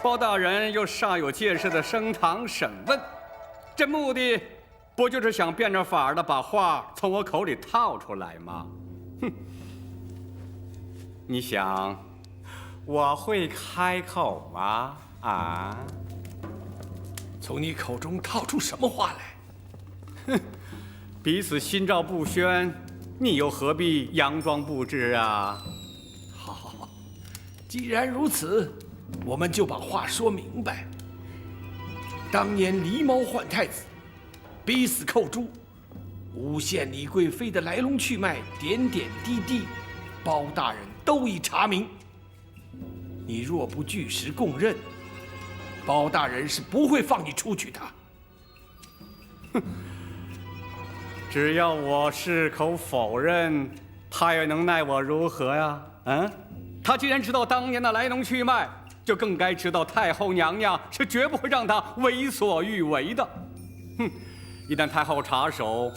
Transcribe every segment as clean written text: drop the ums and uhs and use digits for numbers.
包大人又煞有介事的升堂审问，这目的不就是想变着法儿的把话从我口里套出来吗？哼！你想我会开口吗？啊？从你口中套出什么话来？哼！彼此心照不宣，你又何必佯装不知啊？好，既然如此，我们就把话说明白。当年狸猫换太子，逼死寇珠，诬陷李贵妃的来龙去脉，点点滴滴，包大人都已查明。你若不据实供认，包大人是不会放你出去的。哼！只要我矢口否认，他又能奈我如何呀？嗯，他既然知道当年的来龙去脉，就更该知道太后娘娘是绝不会让他为所欲为的。哼！一旦太后插手，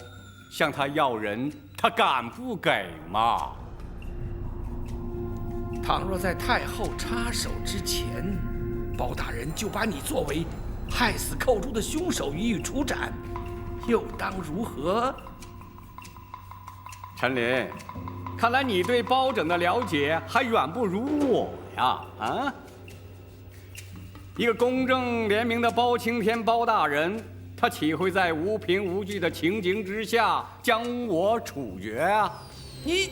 向他要人，他敢不给吗？倘若在太后插手之前，包大人就把你作为害死寇珠的凶手予以处斩，又当如何？陈琳，看来你对包拯的了解还远不如我呀！啊，一个公正廉明的包青天包大人，他岂会在无凭无据的情形之下将我处决啊？你，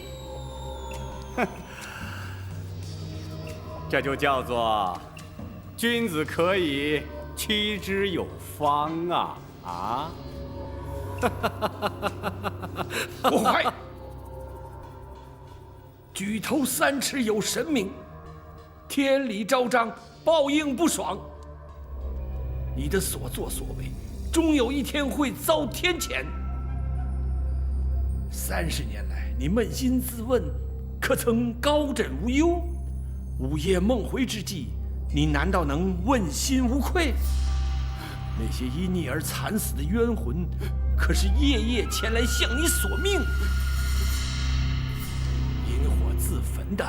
哼，这就叫做君子可以妻之有方啊！啊！不坏！举头三尺有神明，天理昭彰，报应不爽。你的所作所为，终有一天会遭天谴。30年来，你扪心自问，可曾高枕无忧？午夜梦回之际，你难道能问心无愧？那些因你而惨死的冤魂，可是夜夜前来向你索命。引火自焚的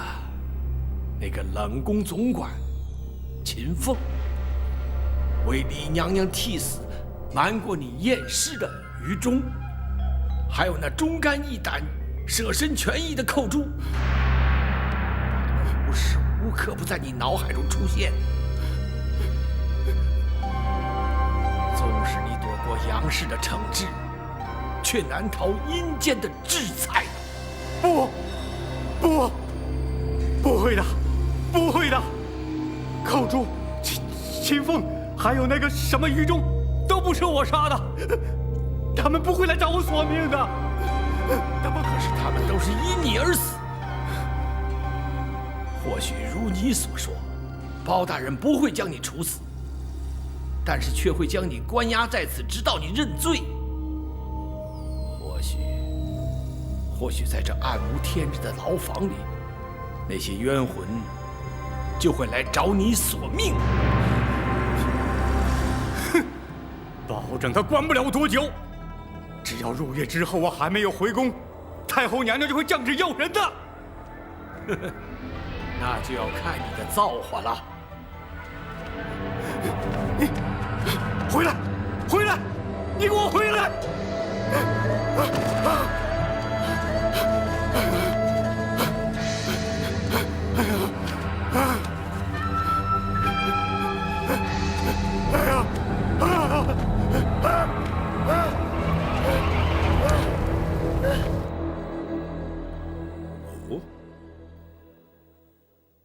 那个冷宫总管秦凤，为李娘娘替死瞒过你验尸的于忠，还有那忠肝义胆舍身全意的寇珠，无时无刻不在你脑海中出现。纵使你躲过杨氏的惩治，却难逃阴间的制裁。不会的，不会的！寇珠、秦凤，还有那个什么于忠，都不是我杀的，他们不会来找我索命的。可是他们都是因你而死。或许如你所说，包大人不会将你处死，但是却会将你关押在此，直到你认罪。或许在这暗无天日的牢房里，那些冤魂就会来找你索命。哼，包拯他关不了我多久，只要入夜之后我还没有回宫，太后娘娘就会降旨要人的。那就要看你的造化了。你回来，回来，你给我回来！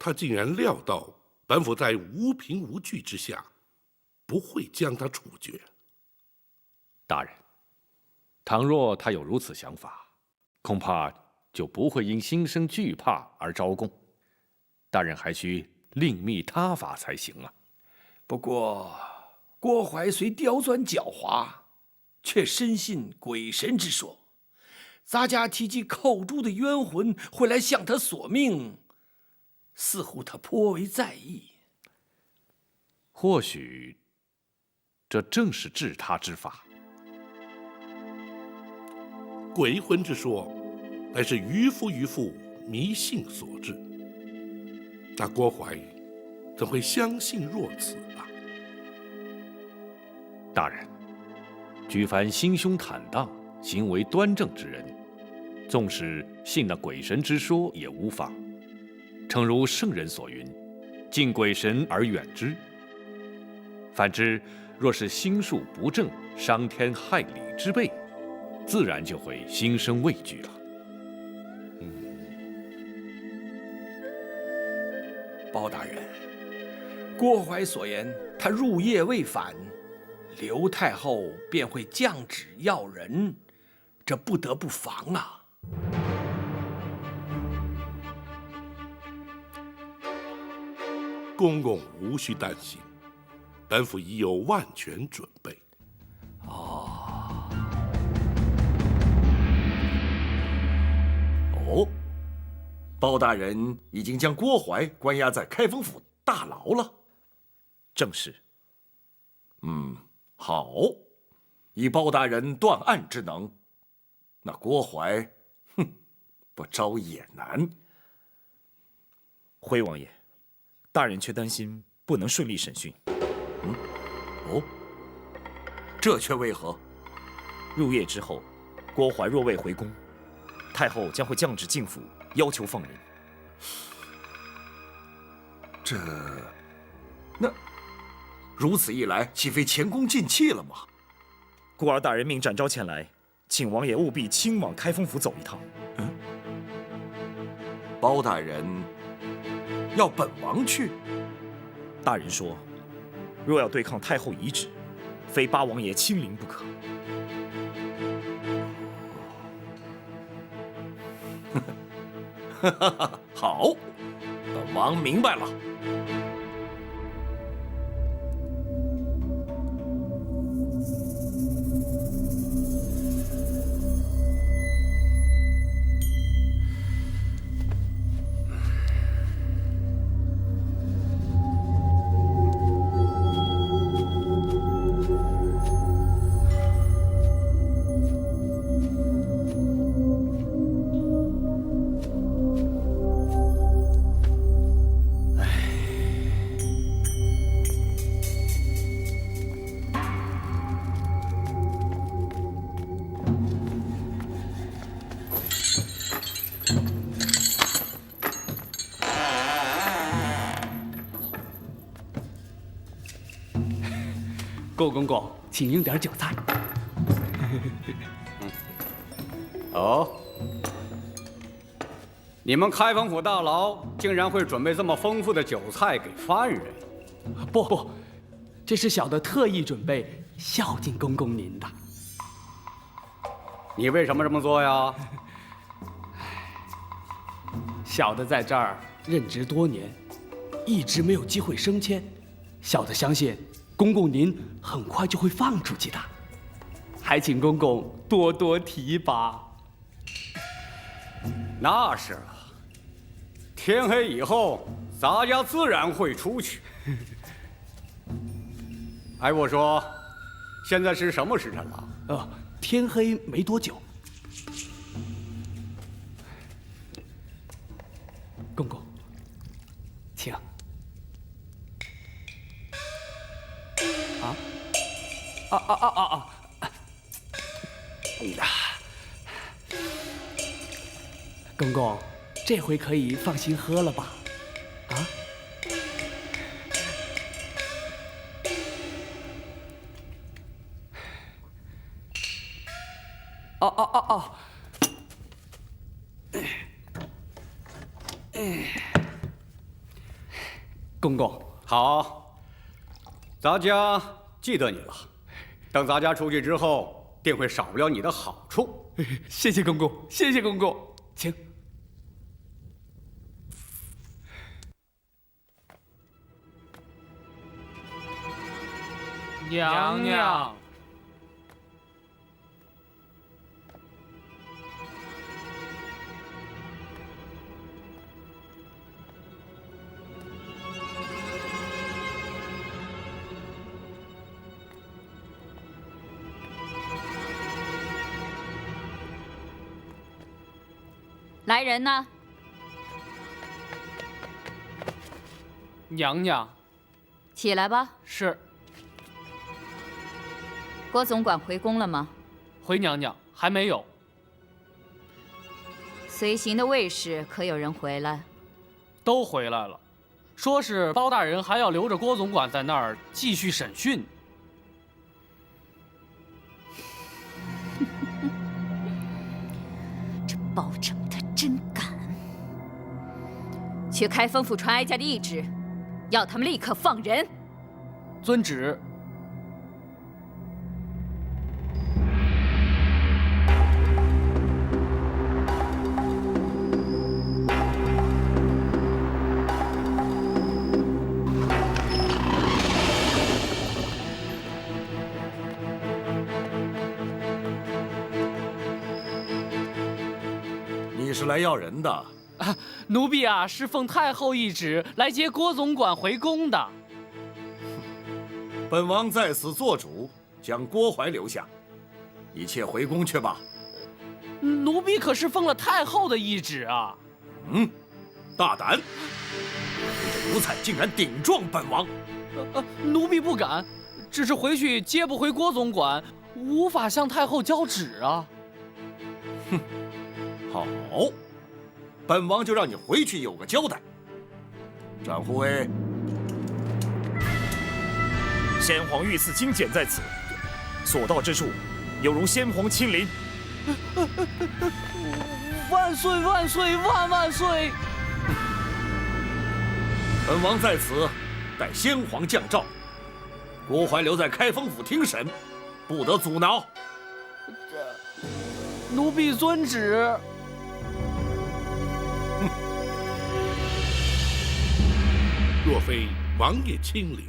他竟然料到本府在无凭无据之下，不会将他处决。大人，倘若他有如此想法，恐怕就不会因心生惧怕而招供。大人还需另觅他法才行啊。不过，郭淮虽刁钻狡猾，却深信鬼神之说。咱家提及寇珠的冤魂会来向他索命，似乎他颇为在意。或许，这正是治他之法。鬼魂之说，乃是愚夫迷信所致。那郭淮怎会相信若此啊？大人，举凡心胸坦荡、行为端正之人，纵使信那鬼神之说也无妨。诚如圣人所云：“敬鬼神而远之。”反之，若是心术不正、伤天害理之辈，自然就会心生畏惧了。包大人，郭淮所言，他入夜未返，刘太后便会降旨要人，这不得不防啊。公公无需担心，本府已有万全准备。哦，包大人已经将郭淮关押在开封府大牢了。正是。好，以包大人断案之能，那郭淮，不招也难。回王爷，大人却担心不能顺利审讯。这却为何？入夜之后，郭淮若未回宫，太后将会降旨进府，要求放人。那如此一来，岂非前功尽弃了吗？故而大人命展昭前来，请王爷务必亲往开封府走一趟。包大人要本王去？大人说，若要对抗太后遗旨，非八王爷亲临不可。好，本王明白了。顾公公，请用点酒菜。哦，你们开封府大牢竟然会准备这么丰富的酒菜给犯人？不，这是小的特意准备孝敬公公您的。你为什么这么做呀？小的在这儿任职多年，一直没有机会升迁，小的相信公公您很快就会放出去的，还请公公多多提拔。那是啊，天黑以后，咱家自然会出去。哎，我说，现在是什么时辰了？天黑没多久。公公，请。公公，这回可以放心喝了吧？公公，好，咱家记得你了。等咱家出去之后，定会少不了你的好处。谢谢公公，谢谢公公，请。娘娘，来人呐！娘娘，起来吧。是。郭总管回宫了吗？回娘娘，还没有。随行的卫士可有人回来？都回来了，说是包大人还要留着郭总管在那儿继续审讯。这包拯他真敢！去开封府传哀家的懿旨，要他们立刻放人。遵旨。你是来要人的？奴婢啊，是奉太后懿旨来接郭总管回宫的。本王在此做主，将郭槐留下，一切回宫去吧。奴婢可是奉了太后的懿旨啊！大胆！你这奴才竟然顶撞本王！奴婢不敢，只是回去接不回郭总管，无法向太后交旨啊。好，本王就让你回去有个交代。展护卫，先皇御赐金简在此，所到之处，有如先皇亲临。万岁万岁万万岁！本王在此待先皇降诏，郭槐留在开封府听审，不得阻挠。奴婢遵旨。若非王爷亲临，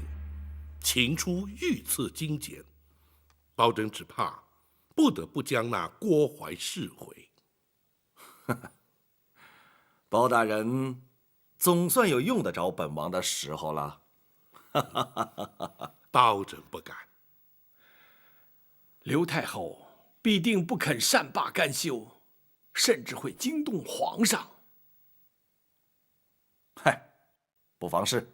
请出御赐金简，包拯只怕不得不将那郭槐释回。包大人总算有用得着本王的时候了。包拯不敢。刘太后必定不肯善罢甘休，甚至会惊动皇上。嗨，不妨事。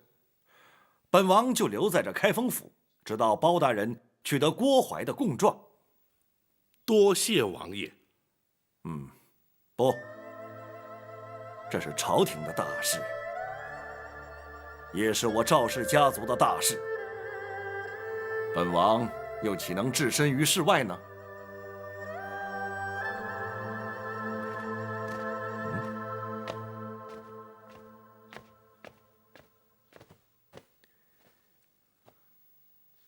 本王就留在这开封府，直到包大人取得郭槐的供状。多谢王爷。不，这是朝廷的大事，也是我赵氏家族的大事。本王又岂能置身于事外呢？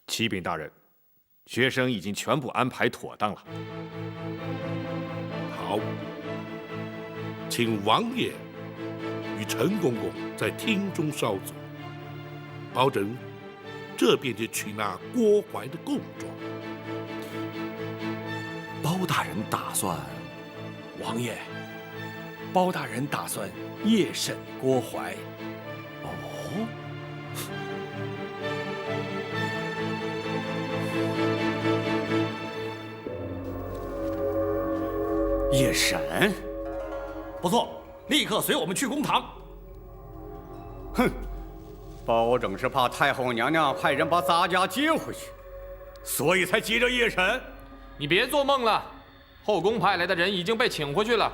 启禀大人，学生已经全部安排妥当了。好，请王爷与陈公公在厅中稍坐，包拯这便去取那郭槐的供状。包大人打算？王爷，包大人打算夜审郭槐。哦，夜审？不错，立刻随我们去公堂。哼，包拯是怕太后娘娘派人把咱家接回去，所以才急着夜审。你别做梦了，后宫派来的人已经被请回去了，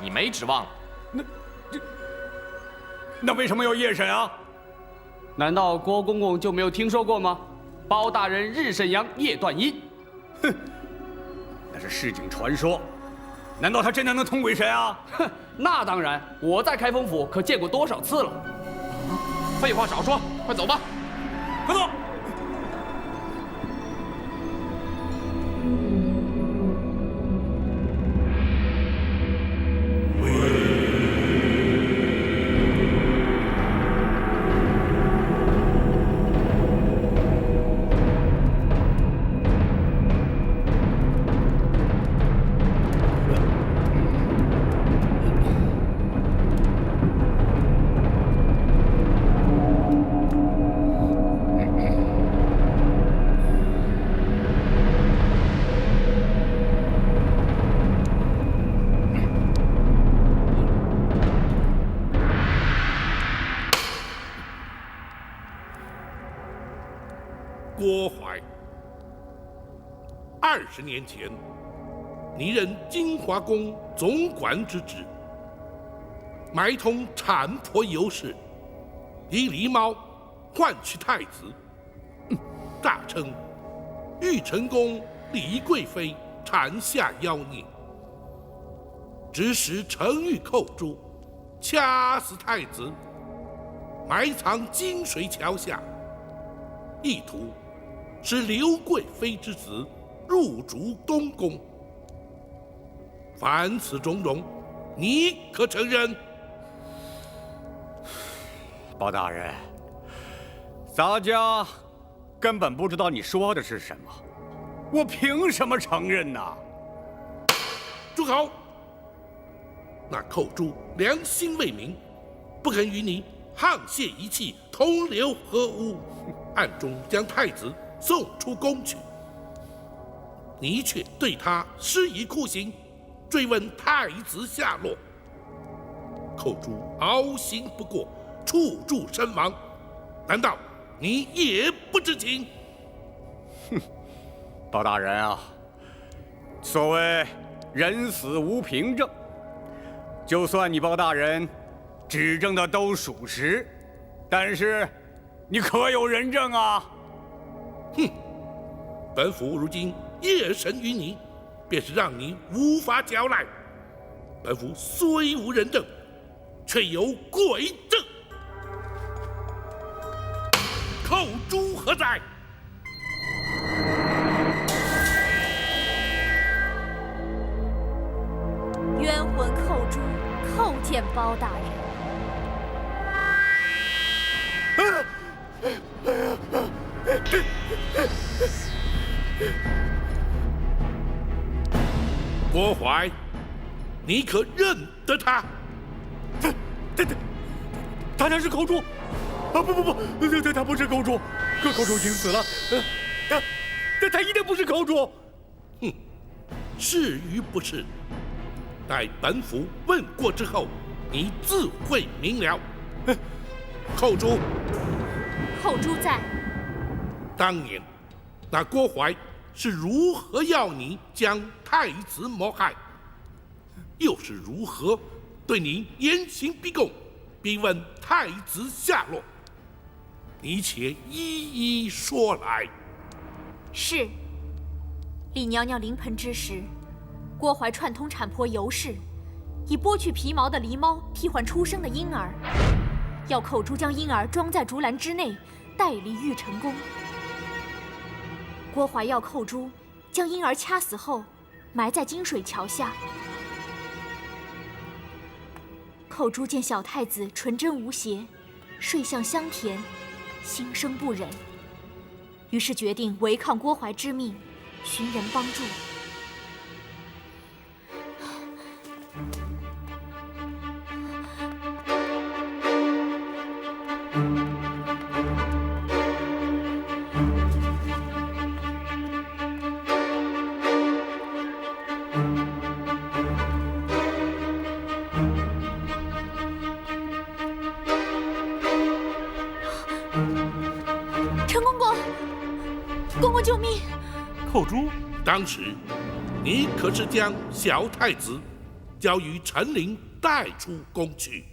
你没指望了。那为什么要夜审啊？难道郭公公就没有听说过吗？包大人日审阳，夜断阴。哼，那是市井传说。难道他真的能通鬼神啊？哼，那当然，我在开封府可见过多少次了。废话少说，快走吧。快走！郭淮。20年前，你任金华宫总管之职，买通产婆尤氏，以狸猫换取太子，诈称玉成宫李贵妃产下妖孽，指使程昱寇诛，掐死太子，埋藏金水桥下，意图使刘贵妃之子入主东宫。凡此种种，你可承认？包大人，咱家根本不知道你说的是什么，我凭什么承认呢？住口！那寇诛良心未泯，不肯与你沆瀣一气，同流合污，暗中将太子送出宫去，你却对他施以酷刑，追问太子下落。寇诛凹刑不过，处处身亡，难道你也不知情？包大人啊，所谓人死无凭证，就算你包大人指证的都属实，但是你可有人证啊？哼！本府如今夜审于你，便是让你无法交代。本府虽无人证，却有鬼证。寇诛何在？冤魂寇诛，叩见包大人。郭淮，你可认得他？他那是寇诛！啊不，他不是寇诛，寇诛已经死了。他一定不是寇诛。哼，是与不是，待本府问过之后，你自会明了。寇诛，寇诛在。当年那郭淮是如何要你将太子谋害，又是如何对你严刑逼供，逼问太子下落？你且一一说来。是。李娘娘临盆之时，郭淮串通产婆尤氏，以剥去皮毛的狸猫替换出生的婴儿，要寇诛将婴儿装在竹篮之内，带离玉成宫。郭淮要寇诛将婴儿掐死后，埋在金水桥下。寇诛见小太子纯真无邪，睡相香甜，心生不忍，于是决定违抗郭淮之命，寻人帮助。陈公公，公公救命！寇诛，当时你可是将小太子交与陈琳带出宫去？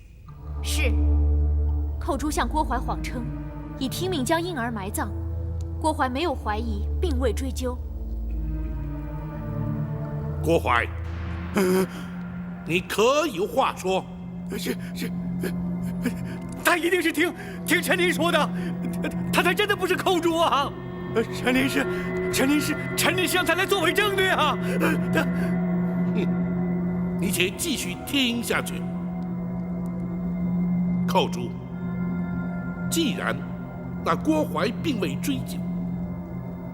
是。寇诛向郭淮谎称已听命将婴儿埋葬，郭淮没有怀疑，并未追究。郭淮，你可有话说？是，他一定是听陈琳说的，他才真的不是寇诛啊！陈琳是让他来作为证据啊！你且继续听下去。寇诛，既然那郭淮并未追究，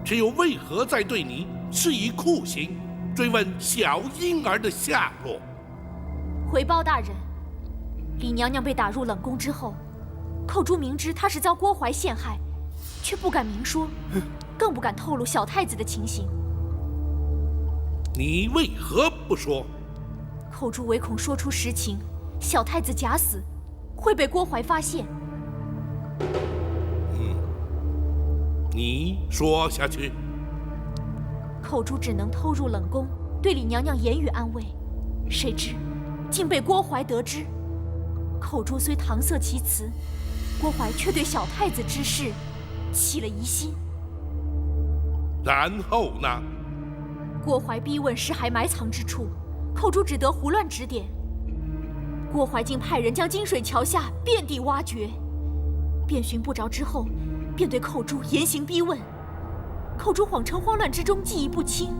却又为何在对你施以酷刑，追问小婴儿的下落？回包大人，李娘娘被打入冷宫之后，寇诛明知她是遭郭淮陷害，却不敢明说，更不敢透露小太子的情形。你为何不说？寇诛唯恐说出实情，小太子假死，会被郭淮发现。你说下去。寇珠只能偷入冷宫，对李娘娘言语安慰，谁知竟被郭槐得知。寇珠虽搪塞其词，郭槐却对小太子之事起了疑心。然后呢？郭槐逼问尸骸埋藏之处，寇珠只得胡乱指点。郭槐竟派人将金水桥下遍地挖掘，遍寻不着之后，便对寇珠严刑逼问。寇珠谎称慌乱之中记忆不清，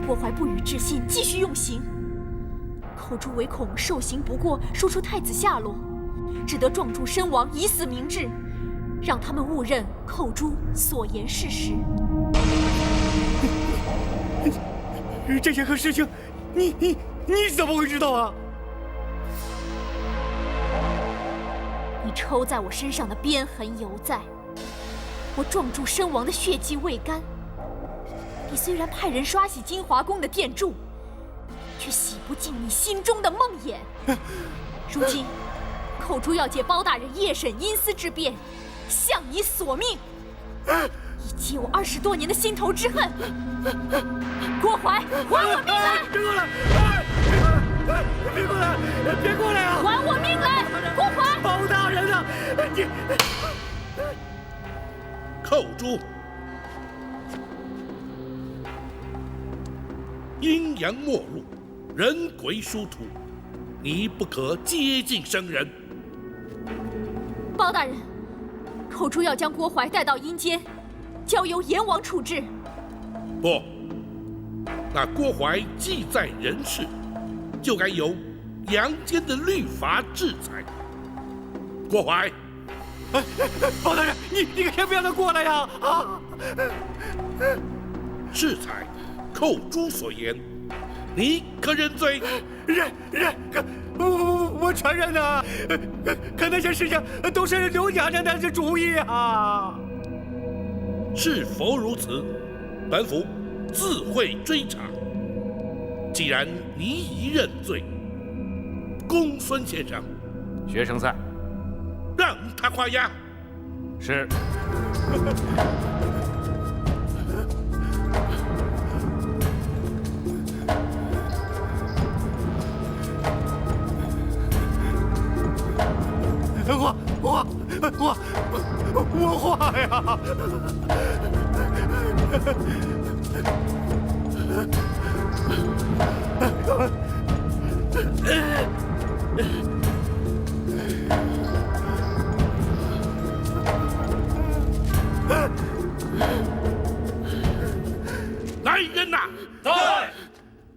郭槐不予置信，继续用刑。寇珠唯恐受刑不过，说出太子下落，只得撞柱身亡，以死明志，让他们误认寇珠所言是实。这些个事情，你怎么会知道啊？你抽在我身上的鞭痕犹在，我撞柱身亡的血迹未干。你虽然派人刷洗金华宫的殿柱，却洗不尽你心中的梦魇。如今，寇珠要借包大人夜审阴司之便，向你索命，以解我20多年的心头之恨。郭槐，还我命来！别过来！别过来！别过来啊！还我命来！郭槐，包大人啊，你寇珠，阴阳没入，人鬼殊途，你不可接近生人。包大人，寇珠要将郭槐带到阴间，交由阎王处置。不，那郭槐既在人世，就该由阳间的律法制裁。郭槐，包大人，你可先不让他过来呀！啊！制裁寇珠所言，你可认罪？认，我承认呐，可那些事情都是刘娘娘的主意啊。是否如此？本府自会追查。既然你已认罪，公孙先生，学生在，让他画押。是。我画呀！来人呐！在。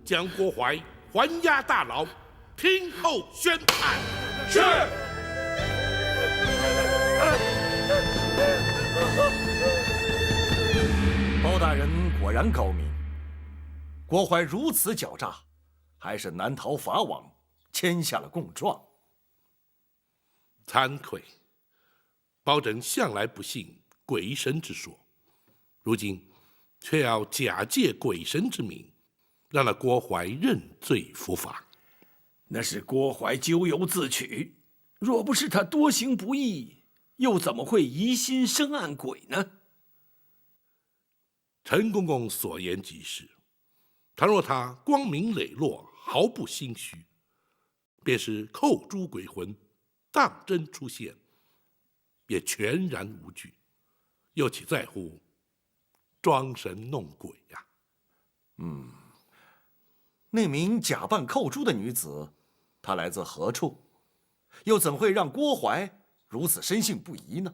将郭槐还押大牢，听候宣判。是。包大人果然高明，郭槐如此狡诈，还是难逃法网，签下了供状。惭愧，包拯向来不信鬼神之说，如今却要假借鬼神之名，让那郭槐认罪伏法。那是郭槐咎由自取，若不是他多行不义，又怎么会疑心生暗鬼呢？陈公公所言极是，倘若他光明磊落，毫不心虚，便是扣诸鬼魂当真出现，也全然无惧，又岂在乎装神弄鬼呀？那名假扮寇珠的女子，她来自何处？又怎会让郭槐如此深信不疑呢？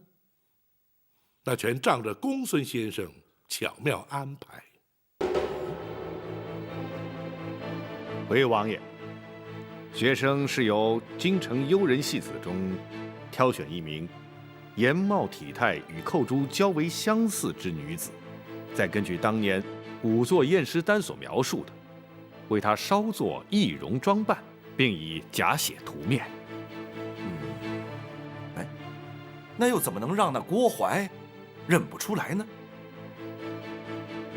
那全仗着公孙先生巧妙安排。回王爷，学生是由京城幽人戏子中挑选一名颜貌体态与寇珠较为相似之女子，再根据当年仵作验尸单所描述的，为她稍作易容装扮，并以假写图面。那又怎么能让那郭槐认不出来呢？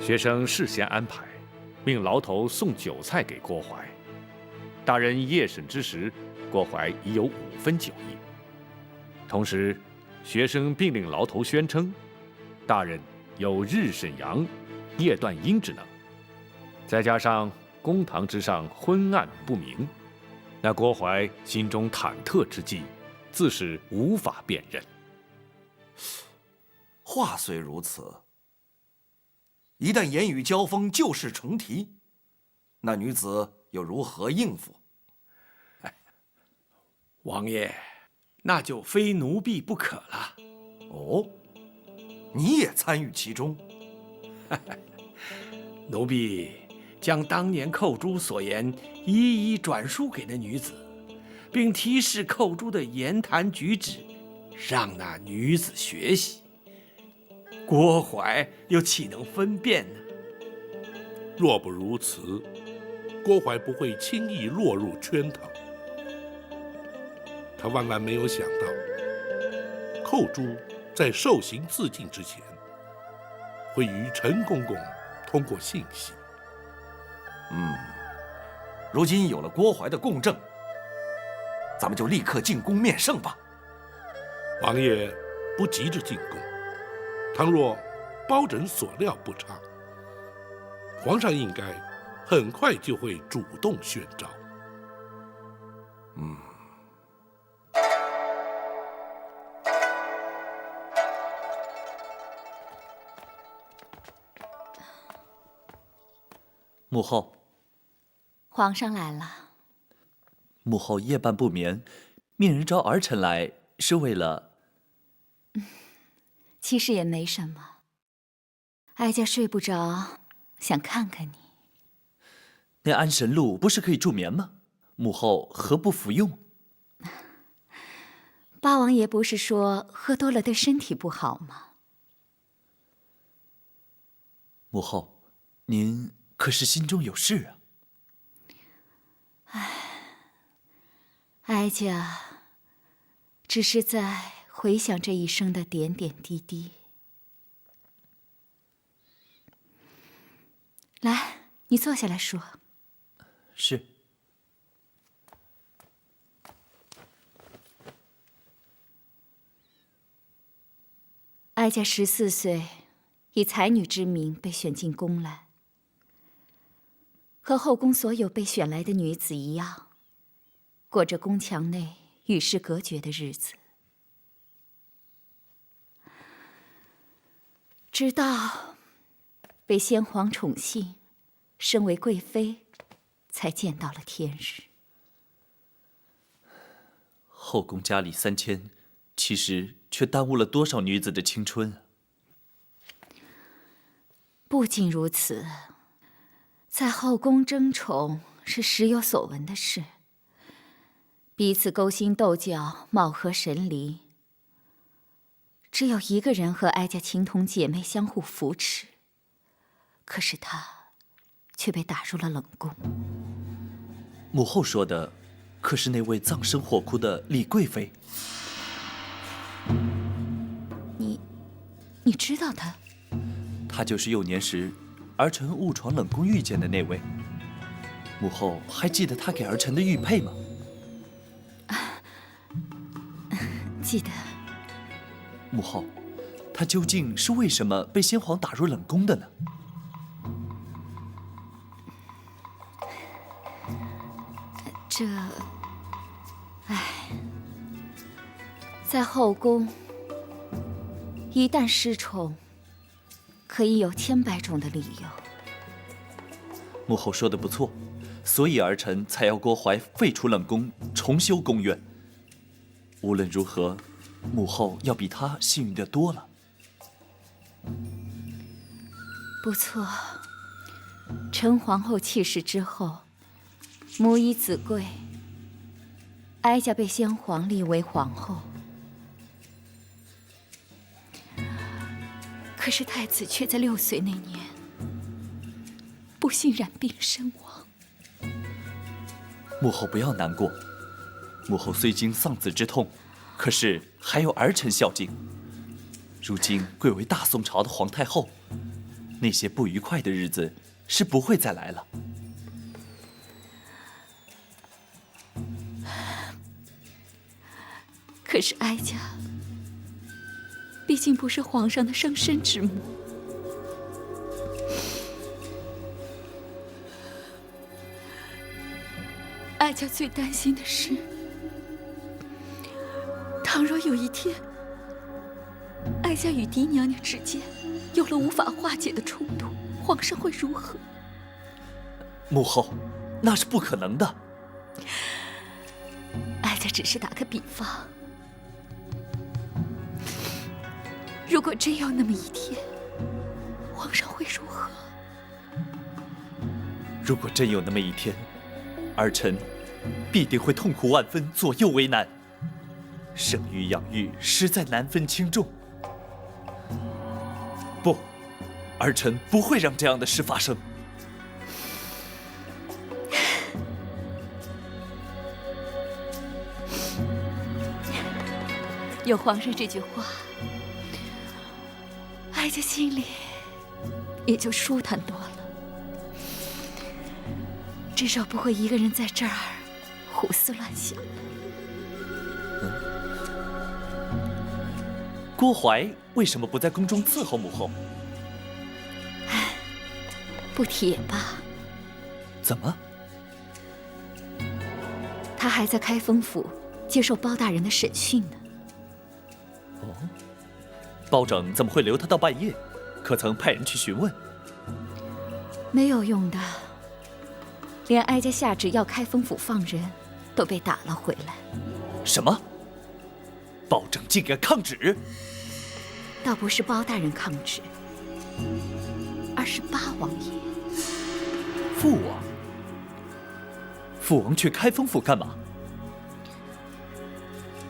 学生事先安排，命牢头送酒菜给郭槐。大人夜审之时，郭槐已有5分酒意。同时，学生并令牢头宣称，大人有日沈阳、夜断阴之能，再加上公堂之上昏暗不明，那郭淮心中忐忑之际，自是无法辨认。话虽如此，一旦言语交锋，旧事重提，那女子又如何应付？王爷，那就非奴婢不可了。哦，你也参与其中？奴婢将当年寇珠所言一一转述给那女子，并提示寇珠的言谈举止，让那女子学习。郭淮又岂能分辨呢？若不如此，郭淮不会轻易落入圈套。他万万没有想到，寇珠在受刑自尽之前，会与陈公公通过信息。如今有了郭淮的供证，咱们就立刻进宫面圣吧。王爷不急着进宫，倘若包拯所料不差，皇上应该很快就会主动宣召。母后，皇上来了。母后夜半不眠，命人召儿臣来，是为了……其实也没什么，哀家睡不着，想看看你。那安神露不是可以助眠吗？母后何不服用？八王爷不是说喝多了对身体不好吗？母后，您可是心中有事啊？哀家只是在回想这一生的点点滴滴。来，你坐下来说。是。哀家14岁，以才女之名被选进宫来，和后宫所有被选来的女子一样，过着宫墙内与世隔绝的日子。直到被先皇宠幸，身为贵妃，才见到了天日。后宫佳丽3000，其实却耽误了多少女子的青春啊！不仅如此，在后宫争宠是时有所闻的事，彼此勾心斗角，貌合神离。只有一个人和哀家情同姐妹，相互扶持，可是他却被打入了冷宫。母后说的，可是那位葬身火窟的李贵妃？你知道她？她就是幼年时儿臣误闯冷宫遇见的那位。母后还记得她给儿臣的玉佩吗？记得。母后，她究竟是为什么被先皇打入冷宫的呢？在后宫，一旦失宠，可以有千百种的理由。母后说的不错，所以儿臣才要郭淮废除冷宫，重修宫院。无论如何，母后要比他幸运的多了。不错，陈皇后去世之后，母以子贵，哀家被先皇立为皇后。可是太子却在6岁那年不幸染病身亡。母后不要难过，母后虽经丧子之痛，可是还有儿臣孝敬。如今贵为大宋朝的皇太后，那些不愉快的日子是不会再来了。可是哀家毕竟不是皇上的生身之母。哀家最担心的是，倘若有一天，哀家与嫡娘娘之间有了无法化解的冲突，皇上会如何？母后，那是不可能的。哀家只是打个比方，如果真有那么一天，皇上会如何？如果真有那么一天，儿臣必定会痛苦万分，左右为难。生育养育实在难分轻重。不，儿臣不会让这样的事发生。有皇上这句话，哀家心里也就舒坦多了，至少不会一个人在这儿胡思乱想。郭槐为什么不在宫中伺候母后？不提也罢。怎么？他还在开封府接受包大人的审讯呢。哦，包拯怎么会留他到半夜？可曾派人去询问？没有用的，连哀家下旨要开封府放人，都被打了回来。什么？包拯竟敢抗旨？倒不是包大人抗旨，而是八王爷。父王？父王去开封府干嘛？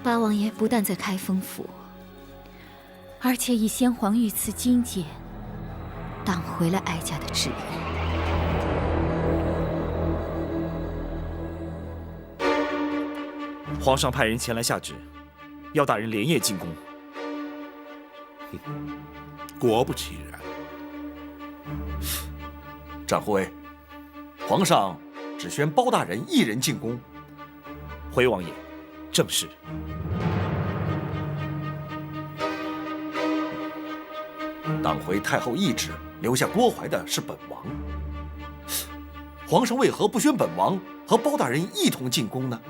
八王爷不但在开封府，而且以先皇御赐金剑挡回了哀家的旨意。皇上派人前来下旨，要大人连夜进宫。果不其然。展护卫，皇上只宣包大人一人进宫。回王爷，正是。挡回太后懿旨，留下郭槐的是本王。皇上为何不宣本王和包大人一同进宫呢？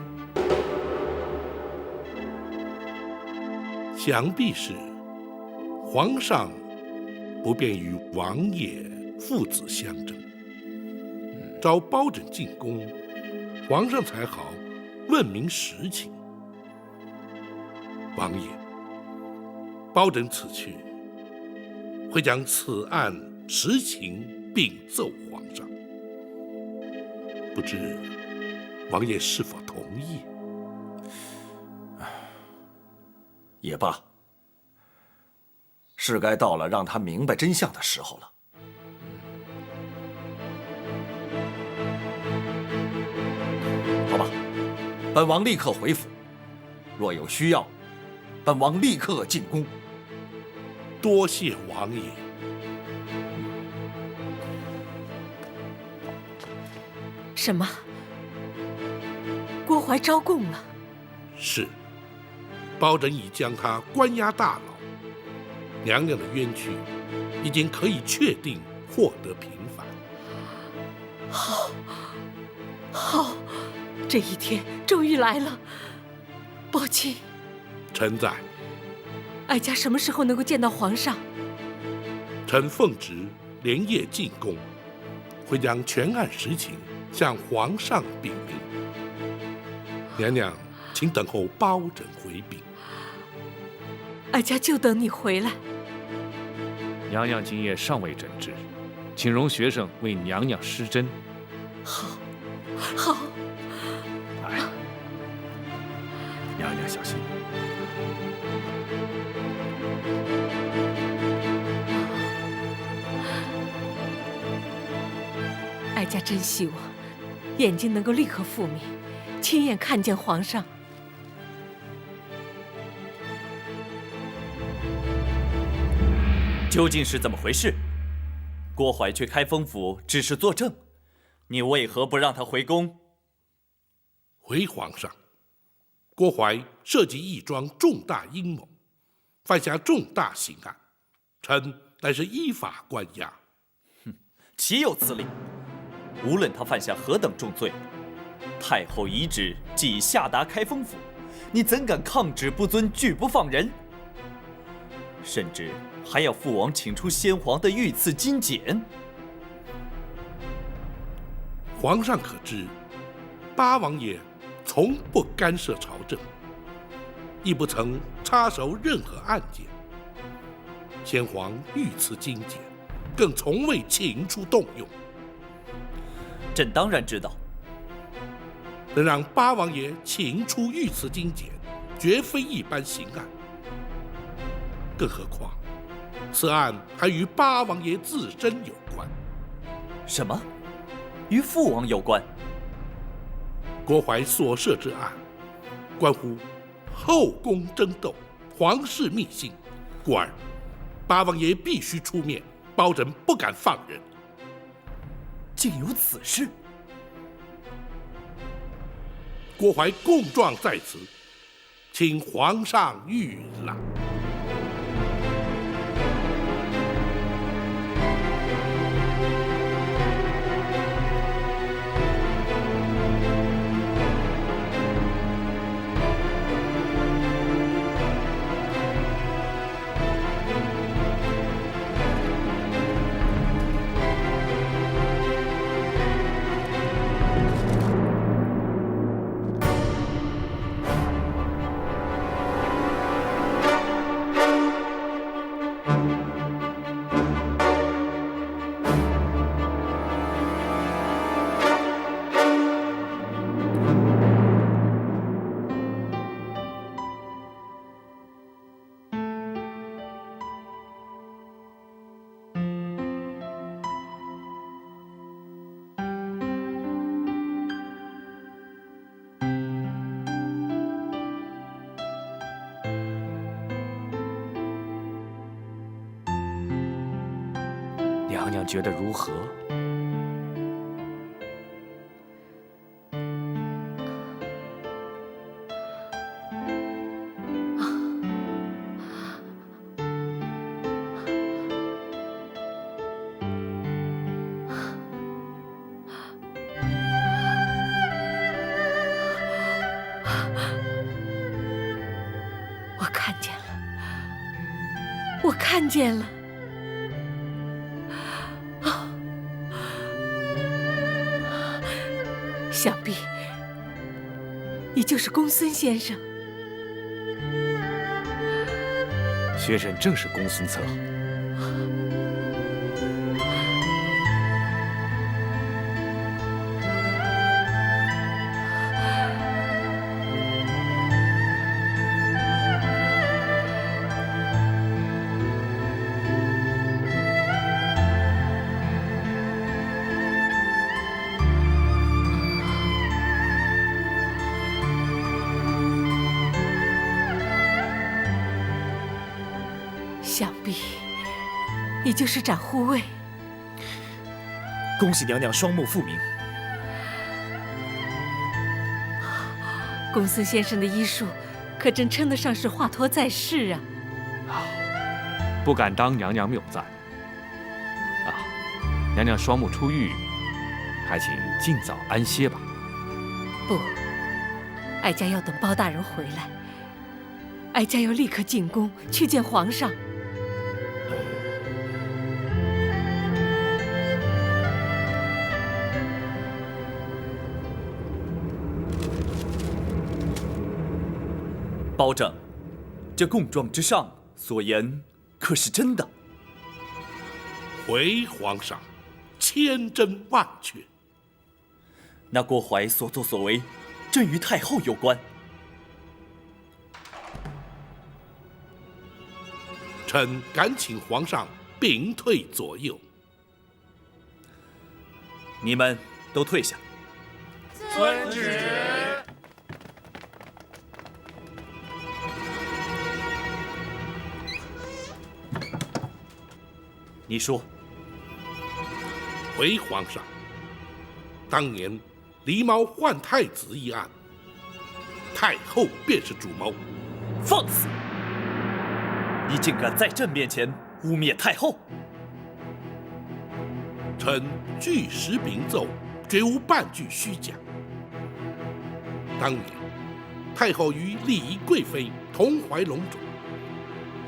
想必是皇上不便与王爷父子相争，召包拯进宫，皇上才好问明实情。王爷，包拯此去会将此案实情禀奏皇上，不知王爷是否同意？也罢，是该到了让他明白真相的时候了。好吧，本王立刻回府，若有需要，本王立刻进宫。多谢王爷。什么？郭槐招供了？是。包拯已将他关押大牢，娘娘的冤屈已经可以确定获得平反。好，好，这一天终于来了。宝卿，臣在。哀家什么时候能够见到皇上？臣奉旨连夜进宫，会将全案实情向皇上禀明。娘娘，请等候包拯回禀。哀家就等你回来。娘娘今夜尚未诊治，请容学生为娘娘施针。好，好。来，娘娘小心。哀家真希望眼睛能够立刻复明，亲眼看见皇上。究竟是怎么回事？郭槐去开封府只是作证，你为何不让他回宫？回皇上，郭槐涉及一桩重大阴谋，犯下重大刑案，臣乃是依法关押。岂有此理！无论他犯下何等重罪，太后遗旨既已下达开封府，你怎敢抗旨不遵，拒不放人？甚至还要父王请出先皇的御赐金简。皇上可知，八王爷从不干涉朝政，亦不曾插手任何案件。先皇御赐金简，更从未请出动用。朕当然知道，能让八王爷请出御赐金简，绝非一般刑案。更何况，此案还与八王爷自身有关。什么？与父王有关？郭槐所涉之案，关乎后宫争斗、皇室秘辛，故而八王爷必须出面，保证不敢放人。竟有此事！郭槐供状在此，请皇上御览。娘娘觉得如何？我看见了，我看见了。想必你就是公孙先生。学生正是公孙策。想必你就是展护卫。恭喜娘娘双目复明。公孙先生的医术，可真称得上是华佗在世啊！不敢当娘娘谬赞。娘娘双目出狱，还请尽早安歇吧。不，哀家要等包大人回来。哀家要立刻进宫去见皇上。保长，这供状之上所言可是真的？回皇上，千真万确。那郭槐所作所为，正与太后有关。臣敢请皇上屏退左右。你们都退下。遵旨。你说。回皇上，当年狸猫换太子一案，太后便是主谋。放肆！你竟敢在朕面前污蔑太后！臣据实禀奏，绝无半句虚假。当年，太后与丽仪贵妃同怀龙种，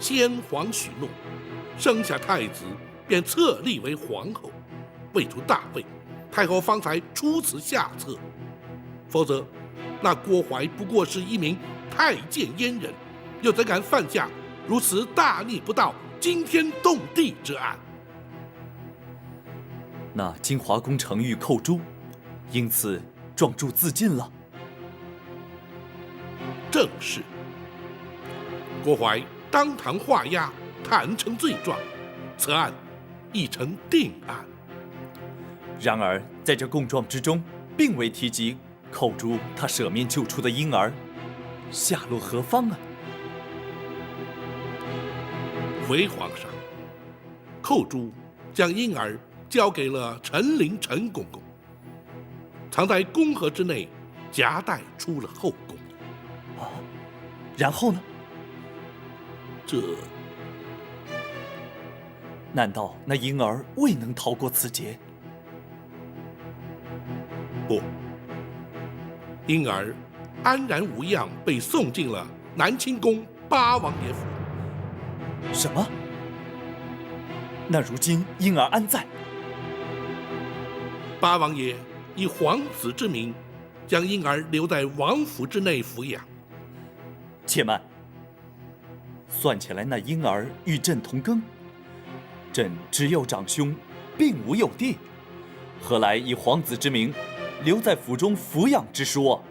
先皇许诺，生下太子便册立为皇后，为图大位，太后方才出此下策。否则，那郭槐不过是一名太监阉人，又怎敢犯下如此大逆不道、惊天动地之案？那金华宫程昱寇诛，因此状铸自尽了。正是。郭槐当堂画押，坦诚罪状，此案已成定案。然而在这供状之中，并未提及寇诛他舍命救出的婴儿，下落何方啊？回皇上，寇诛将婴儿交给了陈琳陈公公，藏在宫盒之内，夹带出了后宫。然后呢？难道那婴儿未能逃过此劫？不，婴儿安然无恙，被送进了南清宫八王爷府。什么？那如今婴儿安在？八王爷以皇子之名，将婴儿留在王府之内抚养。且慢，算起来那婴儿与朕同庚，朕只有长兄，并无幼弟，何来以皇子之名留在府中抚养之说？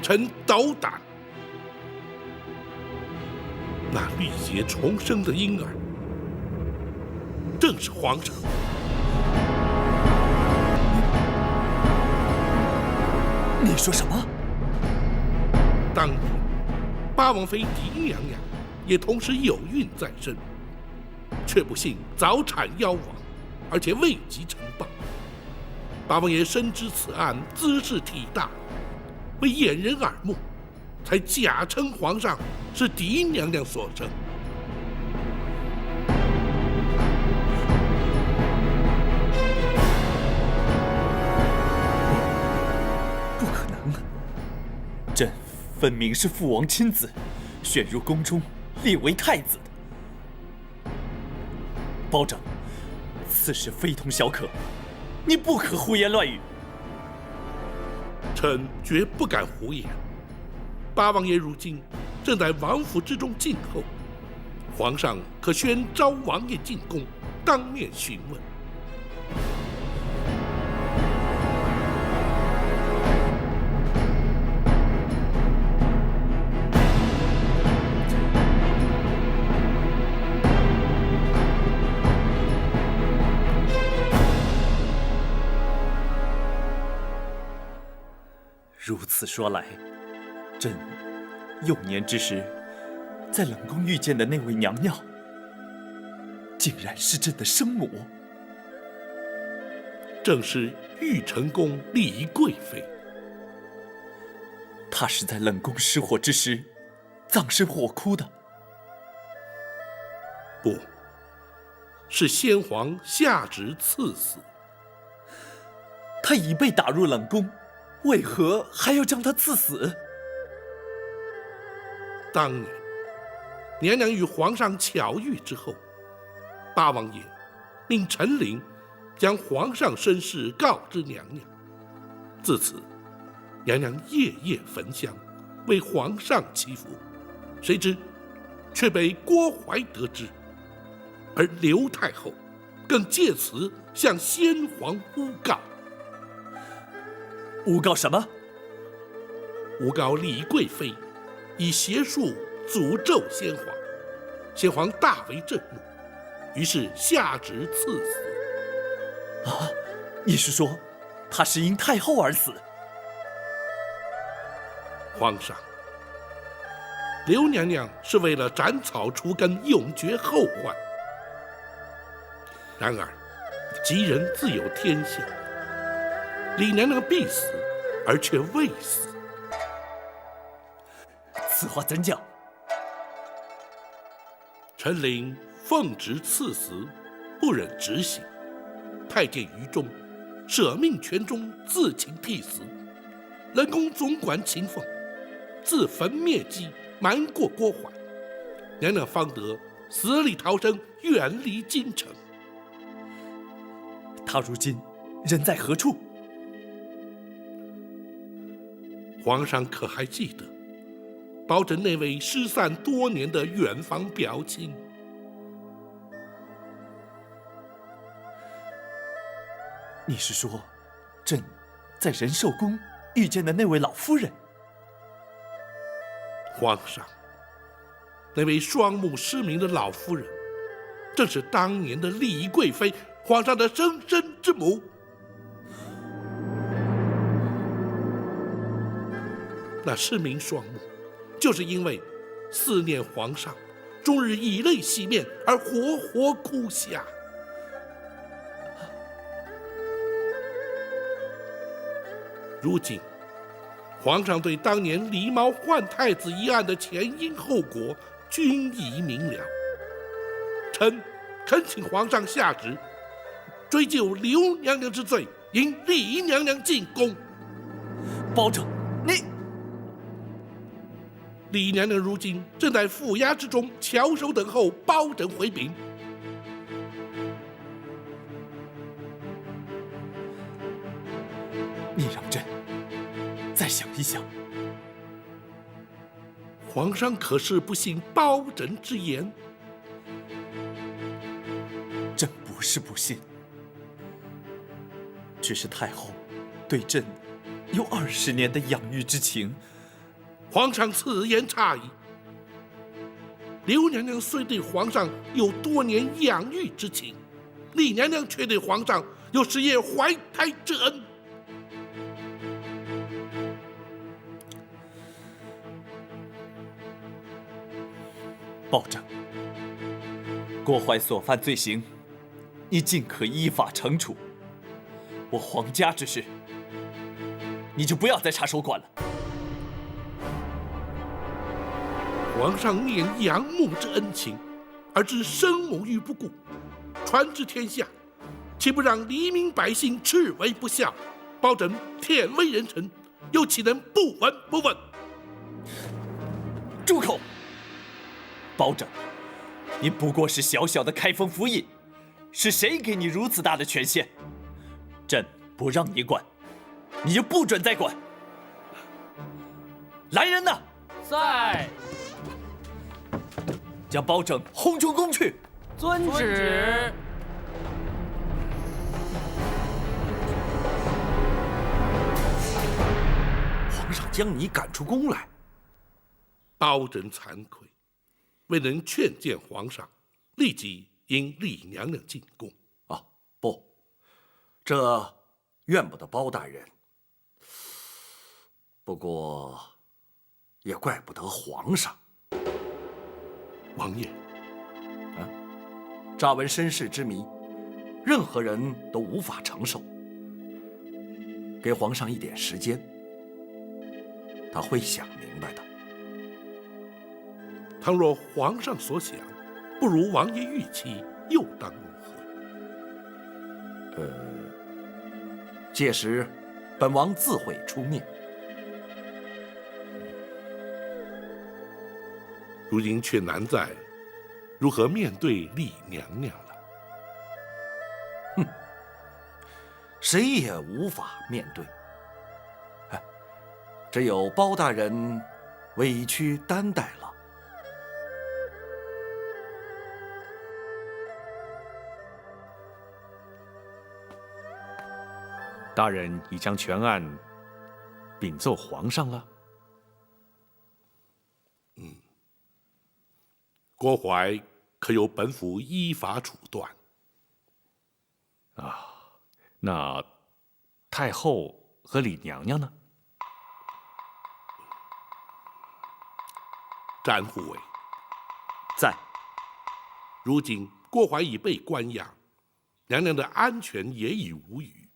臣斗胆，那历劫重生的婴儿，正是皇上。你说什么？当年，八王妃狄娘娘也同时有孕在身，却不幸早产夭亡，而且未及呈报。八王爷深知此案兹事体大，为掩人耳目，才假称皇上是狄娘娘所生。不可能！朕分明是父王亲自选入宫中，立为太子的。保长，此事非同小可，你不可胡言乱语。臣绝不敢胡言。八王爷如今正在王府之中静候，皇上可宣召王爷进宫，当面询问。如此说来，朕幼年之时在冷宫遇见的那位娘娘，竟然是朕的生母。正是玉成宫丽仪贵妃。她是在冷宫失火之时葬身火窟的。不，是先皇下旨赐死。她已被打入冷宫，为何还要将她赐死？当年，娘娘与皇上巧遇之后，八王爷命陈琳将皇上身世告知娘娘。自此，娘娘夜夜焚香，为皇上祈福。谁知，却被郭槐得知，而刘太后更借此向先皇诬告。诬告什么？诬告丽仪贵妃以邪术诅咒先皇，先皇大为震怒，于是下旨赐死。啊，你是说她是因太后而死？皇上，刘娘娘是为了斩草除根，永绝后患。然而，吉人自有天相，李娘娘必死，而却未死。此话怎讲？陈琳奉旨赐死，不忍执行，太监于忠舍命权中，自请替死。人工总管秦凤自焚灭迹，瞒过郭槐，娘娘方得死里逃生，远离京城。他如今人在何处？皇上可还记得包拯那位失散多年的远房表亲？你是说，朕在仁寿宫遇见的那位老夫人？皇上，那位双目失明的老夫人，正是当年的丽仪贵妃，皇上的生身之母。那失明双目，就是因为思念皇上，终日以泪洗面，而活活哭下。如今，皇上对当年狸猫换太子一案的前因后果均已明了。臣恳请皇上下旨，追究刘娘娘之罪，迎李娘娘进宫。包拯，你……李娘娘如今正在府衙之中翘首等候包拯回禀。你让朕再想一想。皇上可是不信包拯之言？朕不是不信，只是太后对朕有20年的养育之情。皇上此言差矣。刘娘娘虽对皇上有多年养育之情，李娘娘却对皇上有10夜怀胎之恩。包拯，郭槐所犯罪行，你尽可依法惩处。我皇家之事，你就不要再插手管了。皇上念养母之恩情，而置生母于不顾，传之天下，岂不让黎民百姓斥为不孝？包拯天威人臣，又岂能不闻不问？住口！包拯，你不过是小小的开封府尹，是谁给你如此大的权限？朕不让你管，你就不准再管。来人呐！在。将包拯轰出宫去。遵旨。皇上将你赶出宫来，包拯惭愧，未能劝谏皇上，立即迎李娘娘进宫。啊，不，这怨不得包大人，不过也怪不得皇上。王爷，乍闻身世之谜，任何人都无法承受。给皇上一点时间，他会想明白的。倘若皇上所想不如王爷预期，又当如何？届时，本王自会出面。如今却难在如何面对李娘娘了。哼，谁也无法面对。只有包大人委屈担待了。大人已将全案禀奏皇上了。郭槐可由本府依法处断。啊，那太后和李娘娘呢？詹护卫在。如今郭槐已被关押，娘娘的安全也已无虞，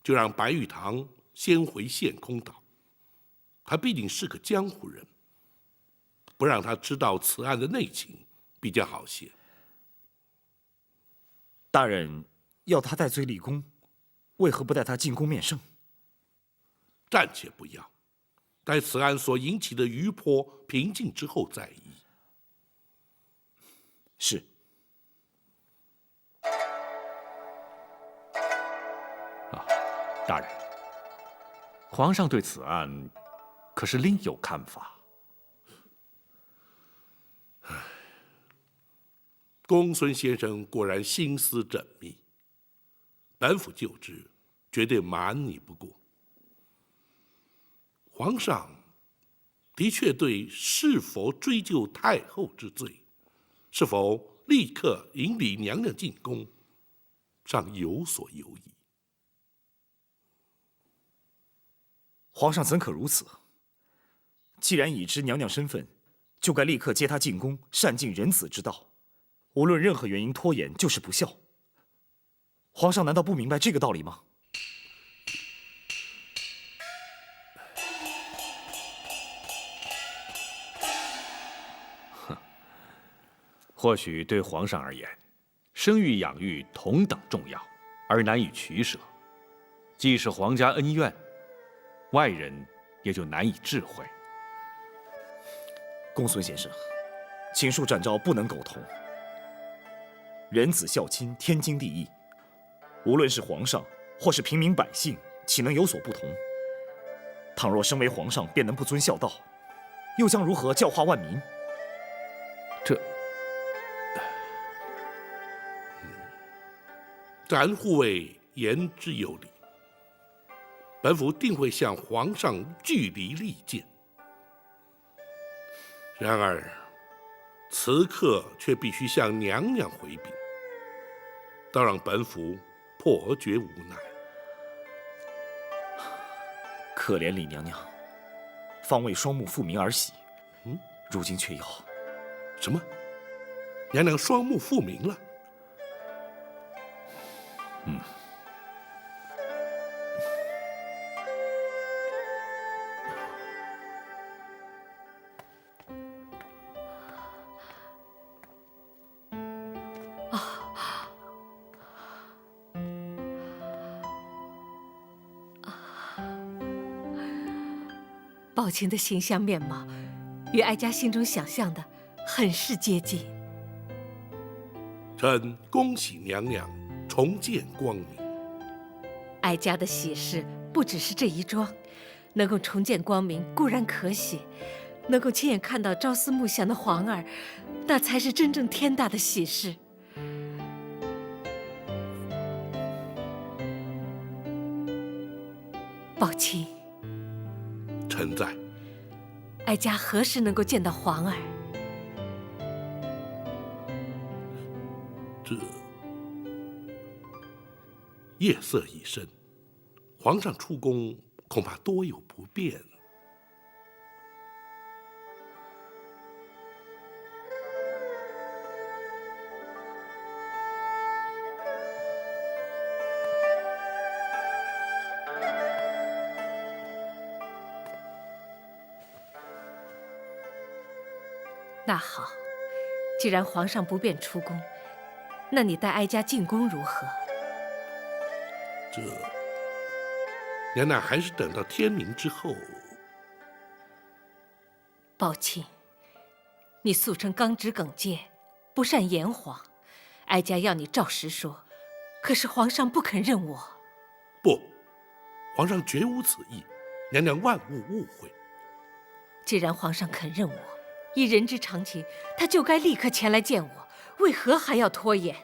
就让白玉堂先回陷空岛。他毕竟是个江湖人，不让他知道此案的内情比较好些。大人要他戴罪立功，为何不带他进宫面圣？暂且不要，待此案所引起的余波平静之后再议。是。大人，皇上对此案可是另有看法？公孙先生果然心思缜密，本府就知，绝对瞒你不过。皇上的确对是否追究太后之罪，是否立刻引李娘娘进宫，尚有所犹疑。皇上怎可如此？既然已知娘娘身份，就该立刻接她进宫，善尽人子之道。无论任何原因拖延，就是不孝。皇上难道不明白这个道理吗？或许对皇上而言，生育养育同等重要，而难以取舍。既是皇家恩怨，外人也就难以智慧。公孙先生，请恕展昭不能苟同。人子孝亲，天经地义。无论是皇上，或是平民百姓，岂能有所不同？倘若身为皇上便能不遵孝道，又将如何教化万民？展护卫言之有理，本府定会向皇上据理力谏。然而，此刻却必须向娘娘回禀，倒让本府颇觉无奈。可怜李娘娘，方为双目复明而喜，如今却要……什么？娘娘双目复明了？宝琴的形象面貌，与哀家心中想象的很是接近。臣恭喜娘娘重见光明。哀家的喜事不只是这一桩，能够重见光明固然可喜，能够亲眼看到朝思暮想的皇儿，那才是真正天大的喜事。宝琴，臣在。哀家何时能够见到皇儿？这夜色已深，皇上出宫恐怕多有不便。那好，既然皇上不便出宫，那你带哀家进宫如何？这娘娘还是等到天明之后。宝琴，你素称刚直耿介，不善言谎，哀家要你照实说，可是皇上不肯认我。不，皇上绝无此意，娘娘万勿误会。既然皇上肯认我，依人之常情，他就该立刻前来见我，为何还要拖延？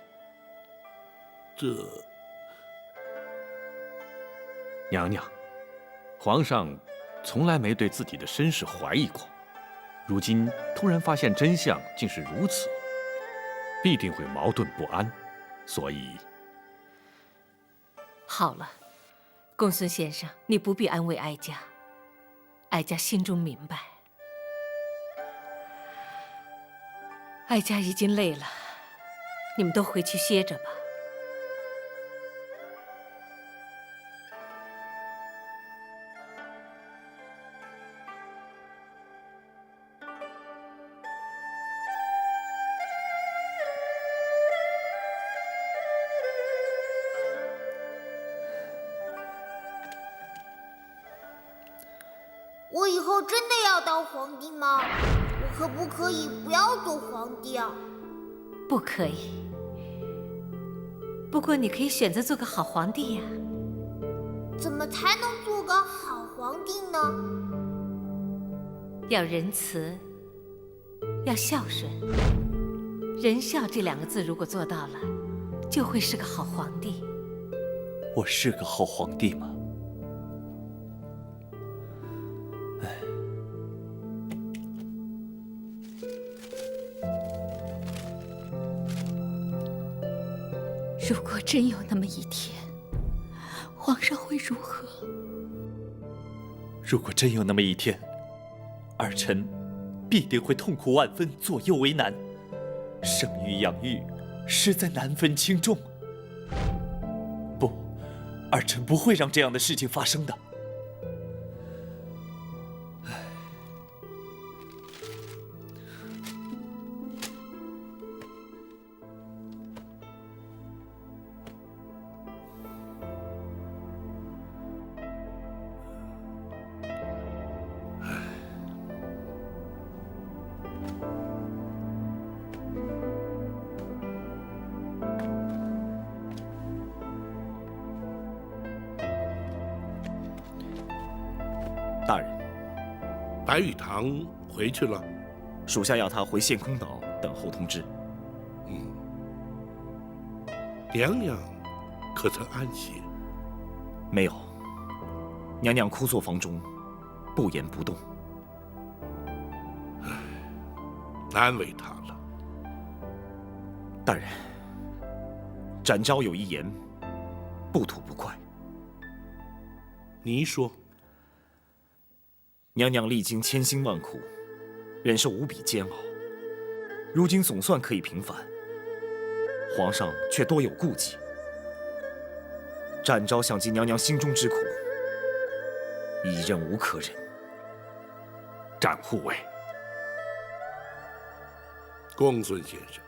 娘娘，皇上从来没对自己的身世怀疑过，如今突然发现真相竟是如此，必定会矛盾不安，所以……好了，公孙先生，你不必安慰哀家，哀家心中明白。哀家已经累了，你们都回去歇着吧。我以后真的要当皇帝吗？我可不可以不要做皇帝啊？不可以。不过你可以选择做个好皇帝呀。怎么才能做个好皇帝呢？要仁慈，要孝顺。仁孝这2个字如果做到了，就会是个好皇帝。我是个好皇帝吗？如果真有那么一天，皇上会如何？如果真有那么一天，儿臣必定会痛苦万分，左右为难，生育养育实在难分轻重。不，儿臣不会让这样的事情发生的。大人，白玉堂回去了。属下要他回献空岛等候通知。娘娘可曾安歇？没有，娘娘枯坐房中，不言不动。难为她了。大人，展昭有一言，不吐不快。你说。娘娘历经千辛万苦，忍受无比煎熬，如今总算可以平反。皇上却多有顾忌。展昭想尽娘娘心中之苦，已忍无可忍。展护卫，公孙先生，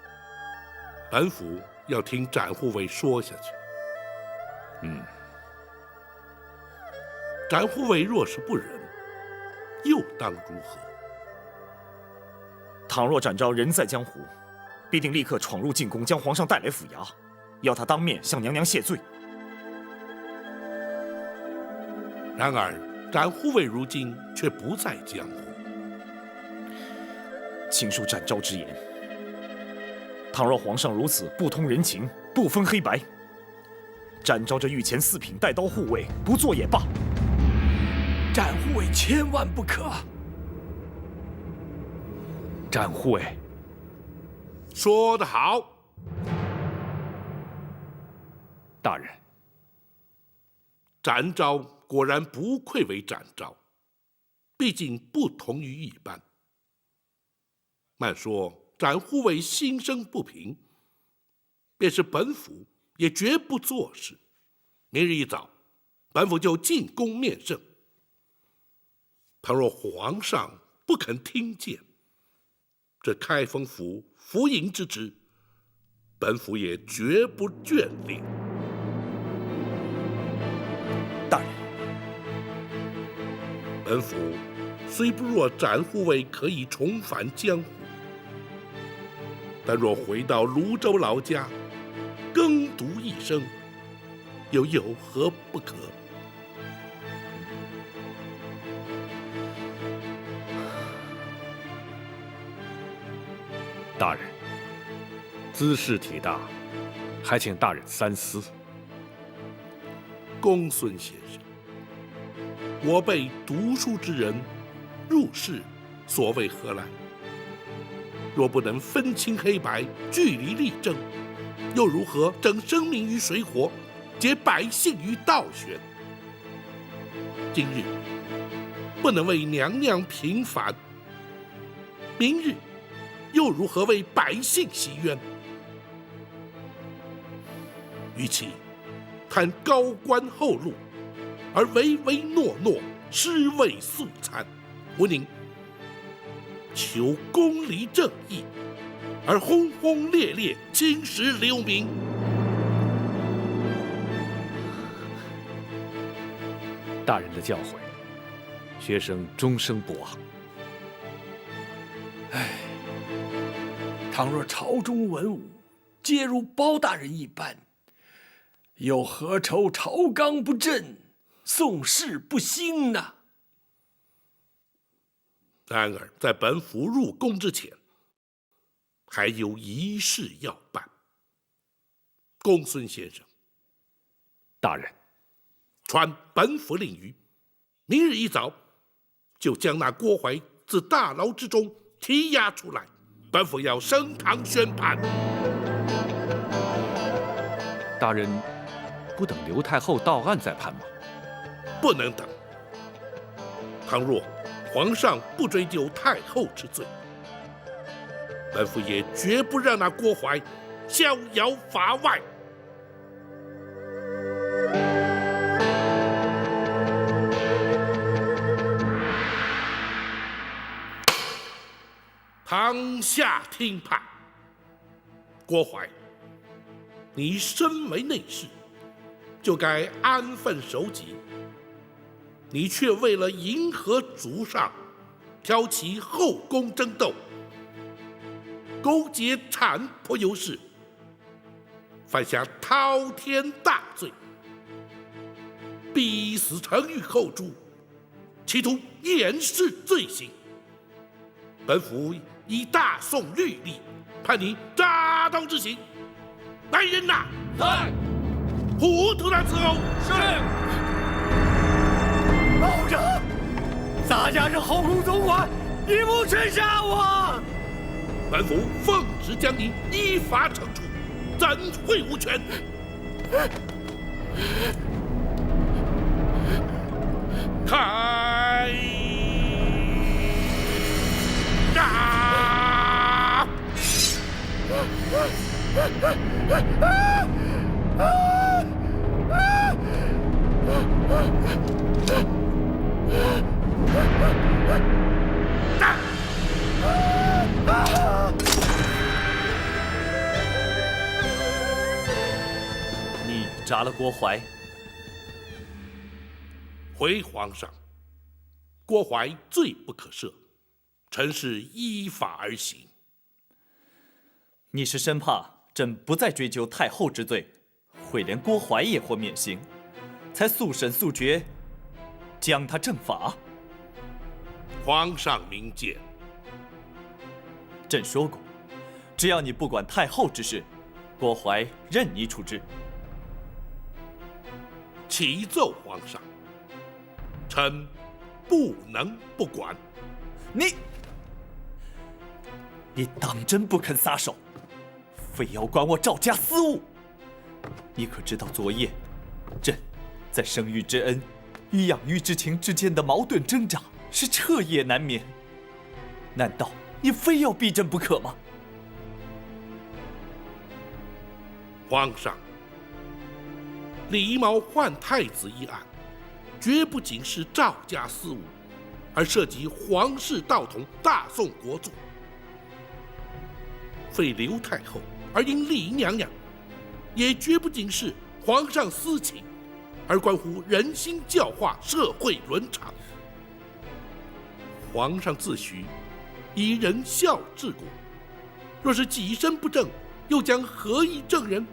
本府要听展护卫说下去。展护卫若是不忍，又当如何？倘若展昭人在江湖，必定立刻闯入进宫，将皇上带来府衙，要他当面向娘娘谢罪。然而，展护卫如今却不在江湖。请恕展昭之言。倘若皇上如此不通人情，不分黑白，展昭这御前4品带刀护卫不做也罢。展护卫千万不可！展护卫，说得好。大人，展昭果然不愧为展昭，毕竟不同于一般。慢说展护卫心生不平，便是本府也绝不做事。明日一早，本府就进宫面圣。倘若皇上不肯听见，这开封府府尹之职，本府也绝不眷恋。大人，本府虽不若展护卫可以重返江湖，但若回到泸州老家，耕读一生，又有何不可？大人，兹事体大，还请大人三思。公孙先生，我辈读书之人，入世所谓何来？若不能分清黑白，据理力争，又如何整生民于水火，解百姓于倒悬？今日不能为娘娘平反，明日又如何为百姓洗冤？与其谈高官厚禄，而唯唯诺诺，尸位素餐，不宁求公理正义，而轰轰烈烈，青史留名。大人的教诲，学生终生不忘。倘若朝中文武皆如包大人一般，又何愁朝纲不振，宋室不兴呢？然而，在本府入宫之前，还有一事要办。公孙先生，大人，传本府令谕，明日一早就将那郭槐自大牢之中提押出来，本府要升堂宣判。大人不等刘太后到案再判吗？不能等。倘若皇上不追究太后之罪，本府也绝不让那郭槐逍遥法外。堂下听判。郭槐，你身为内侍，就该安分守己，你却为了迎合主上，挑起后宫争斗，勾结产婆尤氏，犯下滔天大罪，逼死程昱后主，企图掩饰罪行。本府以大宋律例判你扎刀之刑。来人呐！在。糊涂的伺候。是。保证，洒家是后宫总管，你不准杀我！本府奉旨将你依法惩处，怎会无权？开打！你扎了郭槐？回皇上，郭槐罪不可赦，臣是依法而行。你是生怕朕不再追究太后之罪，会连郭槐也获免刑，才速审速决，将他正法？皇上明鉴。朕说过，只要你不管太后之事，郭槐任你处置。启奏皇上，臣不能不管。你当真不肯撒手，非要管我赵家私务？你可知道昨夜朕在生育之恩与养育之情之间的矛盾挣扎是彻夜难眠？难道你非要逼朕不可吗？皇上，李毛换太子一案，绝不仅是赵家私务，而涉及皇室道统、大宋国祚。废刘太后而迎丽娘娘，也绝不仅是皇上私情，而关乎人心教化、社会伦常。皇上自诩以仁孝治国，若是己身不正，又将何以正人？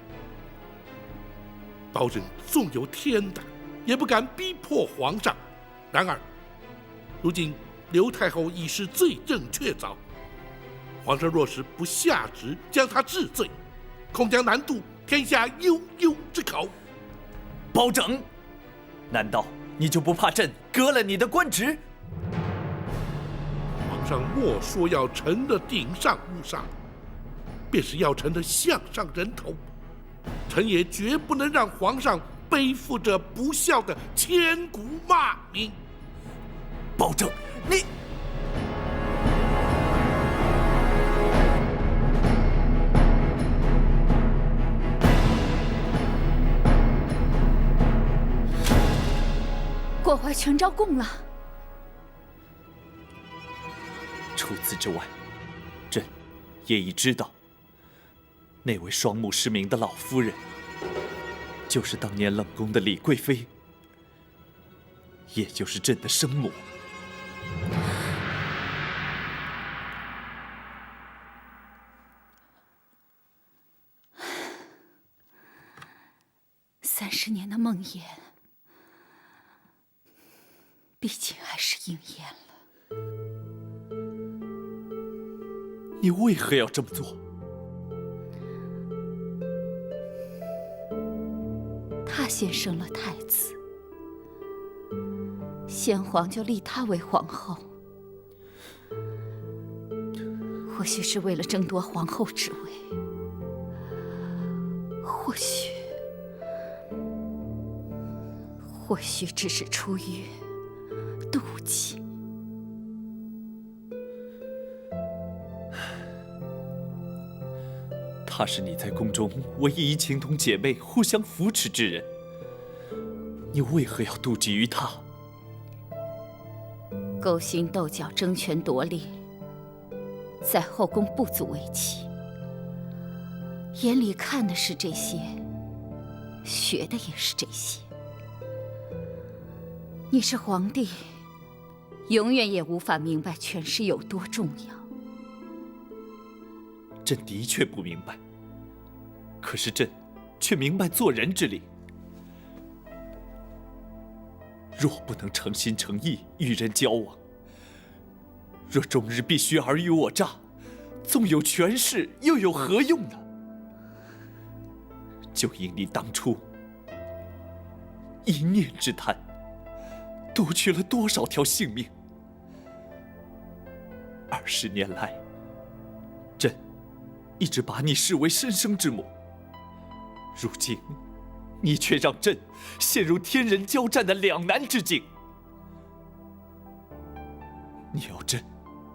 包拯纵有天胆，也不敢逼迫皇上。然而，如今刘太后已是罪证确凿，皇上若是不下旨将她治罪，恐将难渡天下悠悠之口。包拯，难道你就不怕朕革了你的官职？皇上莫说要臣的顶上乌纱，便是要臣的项上人头，臣也绝不能让皇上背负着不孝的千古骂名。包拯，你……郭槐全招供了。除此之外，朕也已知道，那位双目失明的老夫人，就是当年冷宫的李贵妃，也就是朕的生母30年的梦魇，毕竟还是应验了。你为何要这么做？他先生了太子，先皇就立他为皇后。或许是为了争夺皇后之位，或许只是出于妒忌。她是你在宫中唯一情同姐妹、互相扶持之人，你为何要妒忌于她？勾心斗角、争权夺利，在后宫不足为奇。眼里看的是这些，学的也是这些。你是皇帝，永远也无法明白权势有多重要。朕的确不明白，可是朕却明白做人之理。若不能诚心诚意与人交往，若终日必须尔虞我诈，纵有权势，又有何用呢？就因你当初一念之贪，夺去了多少条性命？20年来，朕一直把你视为身生之母，如今你却让朕陷入天人交战的两难之境。你要朕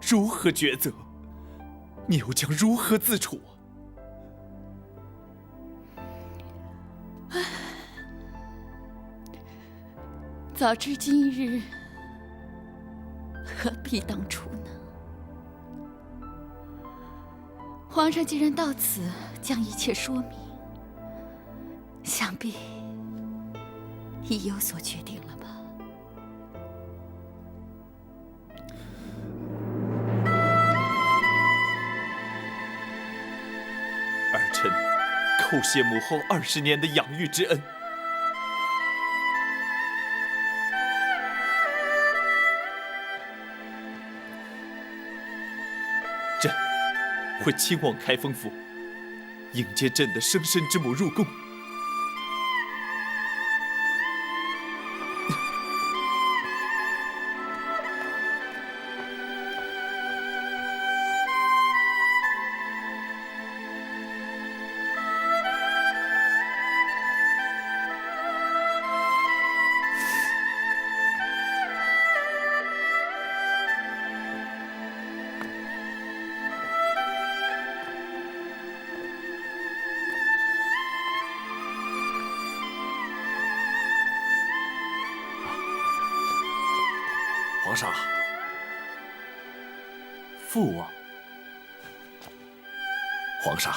如何抉择？你又将如何自处？早知今日，何必当初呢？皇上既然到此将一切说明，想必已有所决定了吧？儿臣叩谢母后20年的养育之恩。朕会亲往开封府，迎接朕的生身之母入宫。皇上，父王，皇上，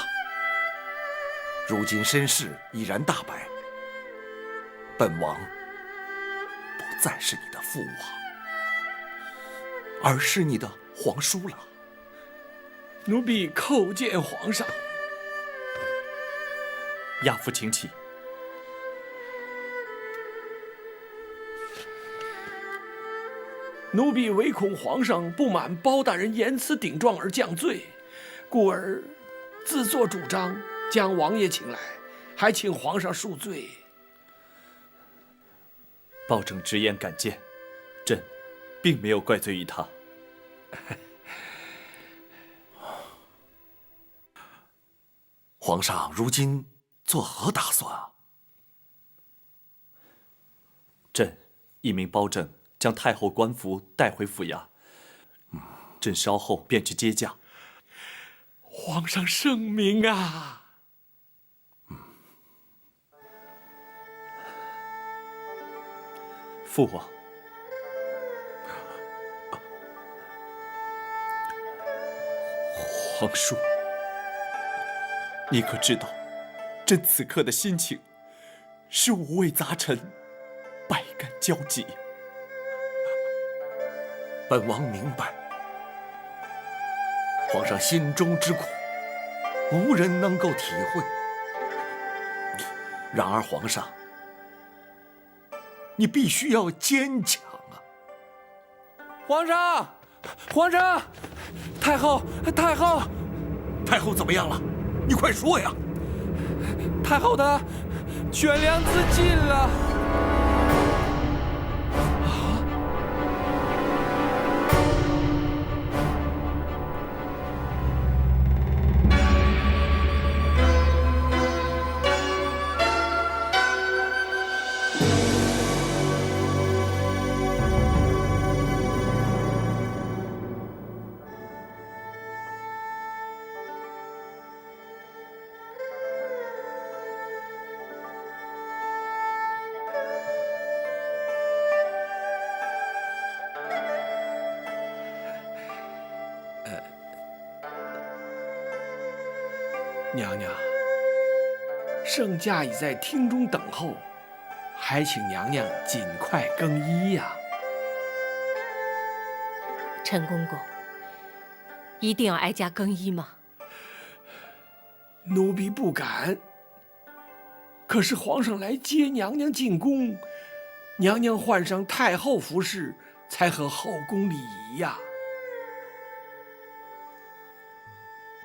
如今身世已然大白，本王不再是你的父王，而是你的皇叔了。奴婢叩见皇上。亚父请起。奴婢唯恐皇上不满包大人言辞顶撞而降罪，故而自作主张将王爷请来，还请皇上恕罪。包拯直言敢谏，朕并没有怪罪于他。皇上如今作何打算啊？朕一命包拯将太后官服带回府衙，朕稍后便去接驾。皇上圣明啊！父王，皇叔，你可知道，朕此刻的心情是五味杂陈，百感交集。本王明白，皇上心中之苦，无人能够体会。然而，皇上你必须要坚强啊！皇上，皇上，太后，太后，太后怎么样了？你快说呀！太后的悬梁自尽了。娘娘，圣驾已在厅中等候，还请娘娘尽快更衣呀。陈公公，一定要哀家更衣吗？奴婢不敢。可是皇上来接娘娘进宫，娘娘换上太后服饰，才合后宫礼仪呀。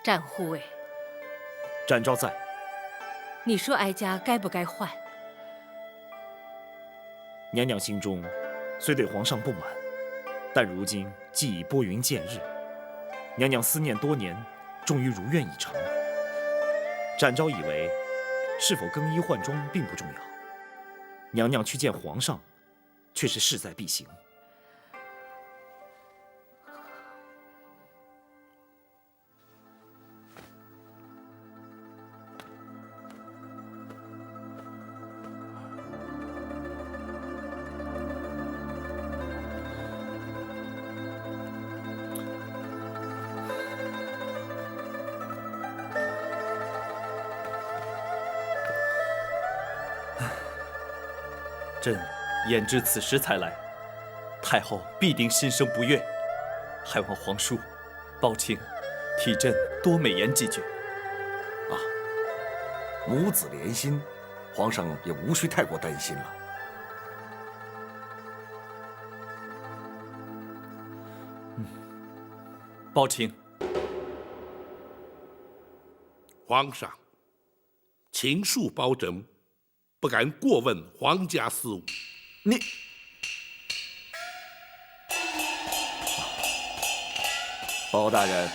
战护卫，展昭在。你说哀家该不该换？娘娘心中虽对皇上不满，但如今既已拨云见日，娘娘思念多年，终于如愿以偿。展昭以为，是否更衣换装并不重要，娘娘去见皇上，却是势在必行。朕言至此时才来，太后必定心生不悦，还望皇叔包卿替朕多美言几句。啊，母子连心，皇上也无需太过担心了。包卿，皇上，秦恕包拯不敢过问皇家事务。你，包大人，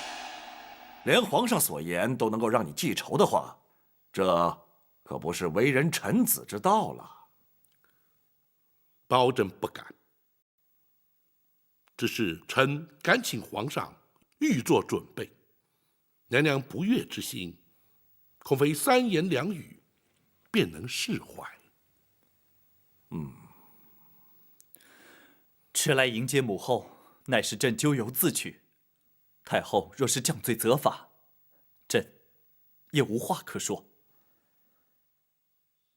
连皇上所言都能够让你记仇的话，这可不是为人臣子之道了。包拯不敢，只是臣敢请皇上预做准备。娘娘不悦之心，恐非三言两语便能释怀。迟来迎接母后，乃是朕咎由自取。太后若是降罪责罚，朕也无话可说。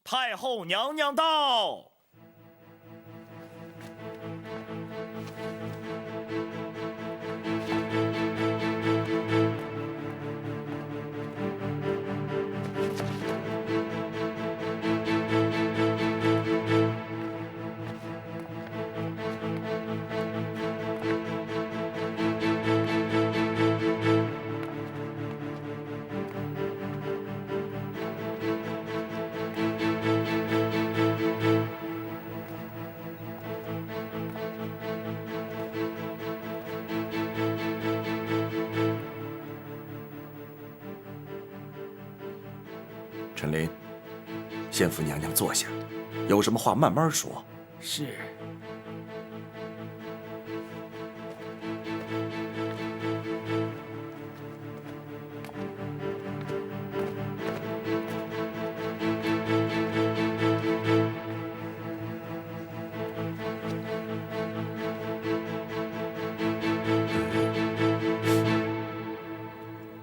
太后娘娘到。陈琳，先扶娘娘坐下，有什么话慢慢说。是。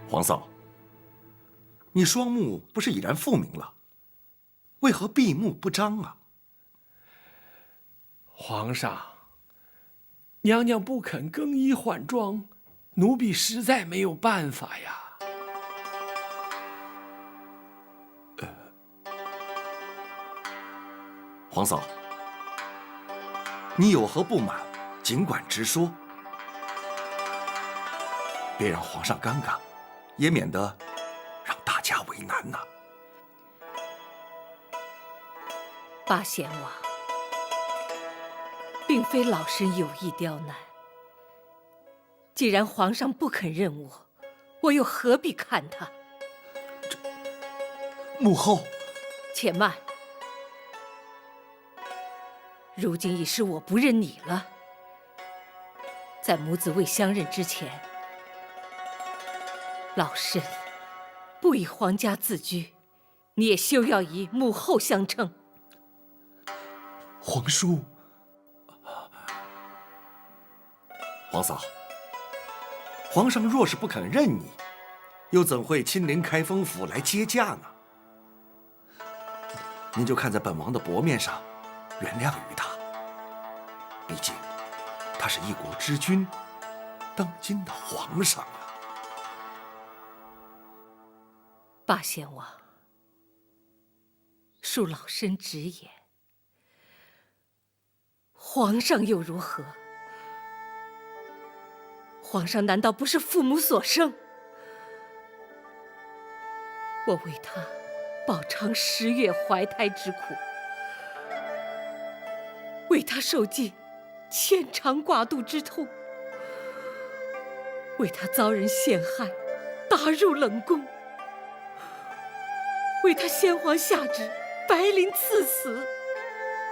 皇嫂，你双目不是已然复明了，为何闭目不张啊？皇上，娘娘不肯更衣换装，奴婢实在没有办法呀。皇嫂，你有何不满，尽管直说，别让皇上尴尬，也免得让大家为难呐。八贤王，并非老身有意刁难。既然皇上不肯认我，我又何必看他？母后，且慢。如今已是我不认你了。在母子未相认之前，老身不以皇家自居，你也休要以母后相称。皇叔，皇嫂，皇上若是不肯认你，又怎会亲临开封府来接驾呢？您就看在本王的薄面上，原谅于他。毕竟，他是一国之君，当今的皇上啊。八贤王，恕老身直言，皇上又如何？皇上难道不是父母所生？我为他饱尝10月怀胎之苦，为他受尽牵肠挂肚之痛，为他遭人陷害，打入冷宫，为他先皇下旨，白绫赐死，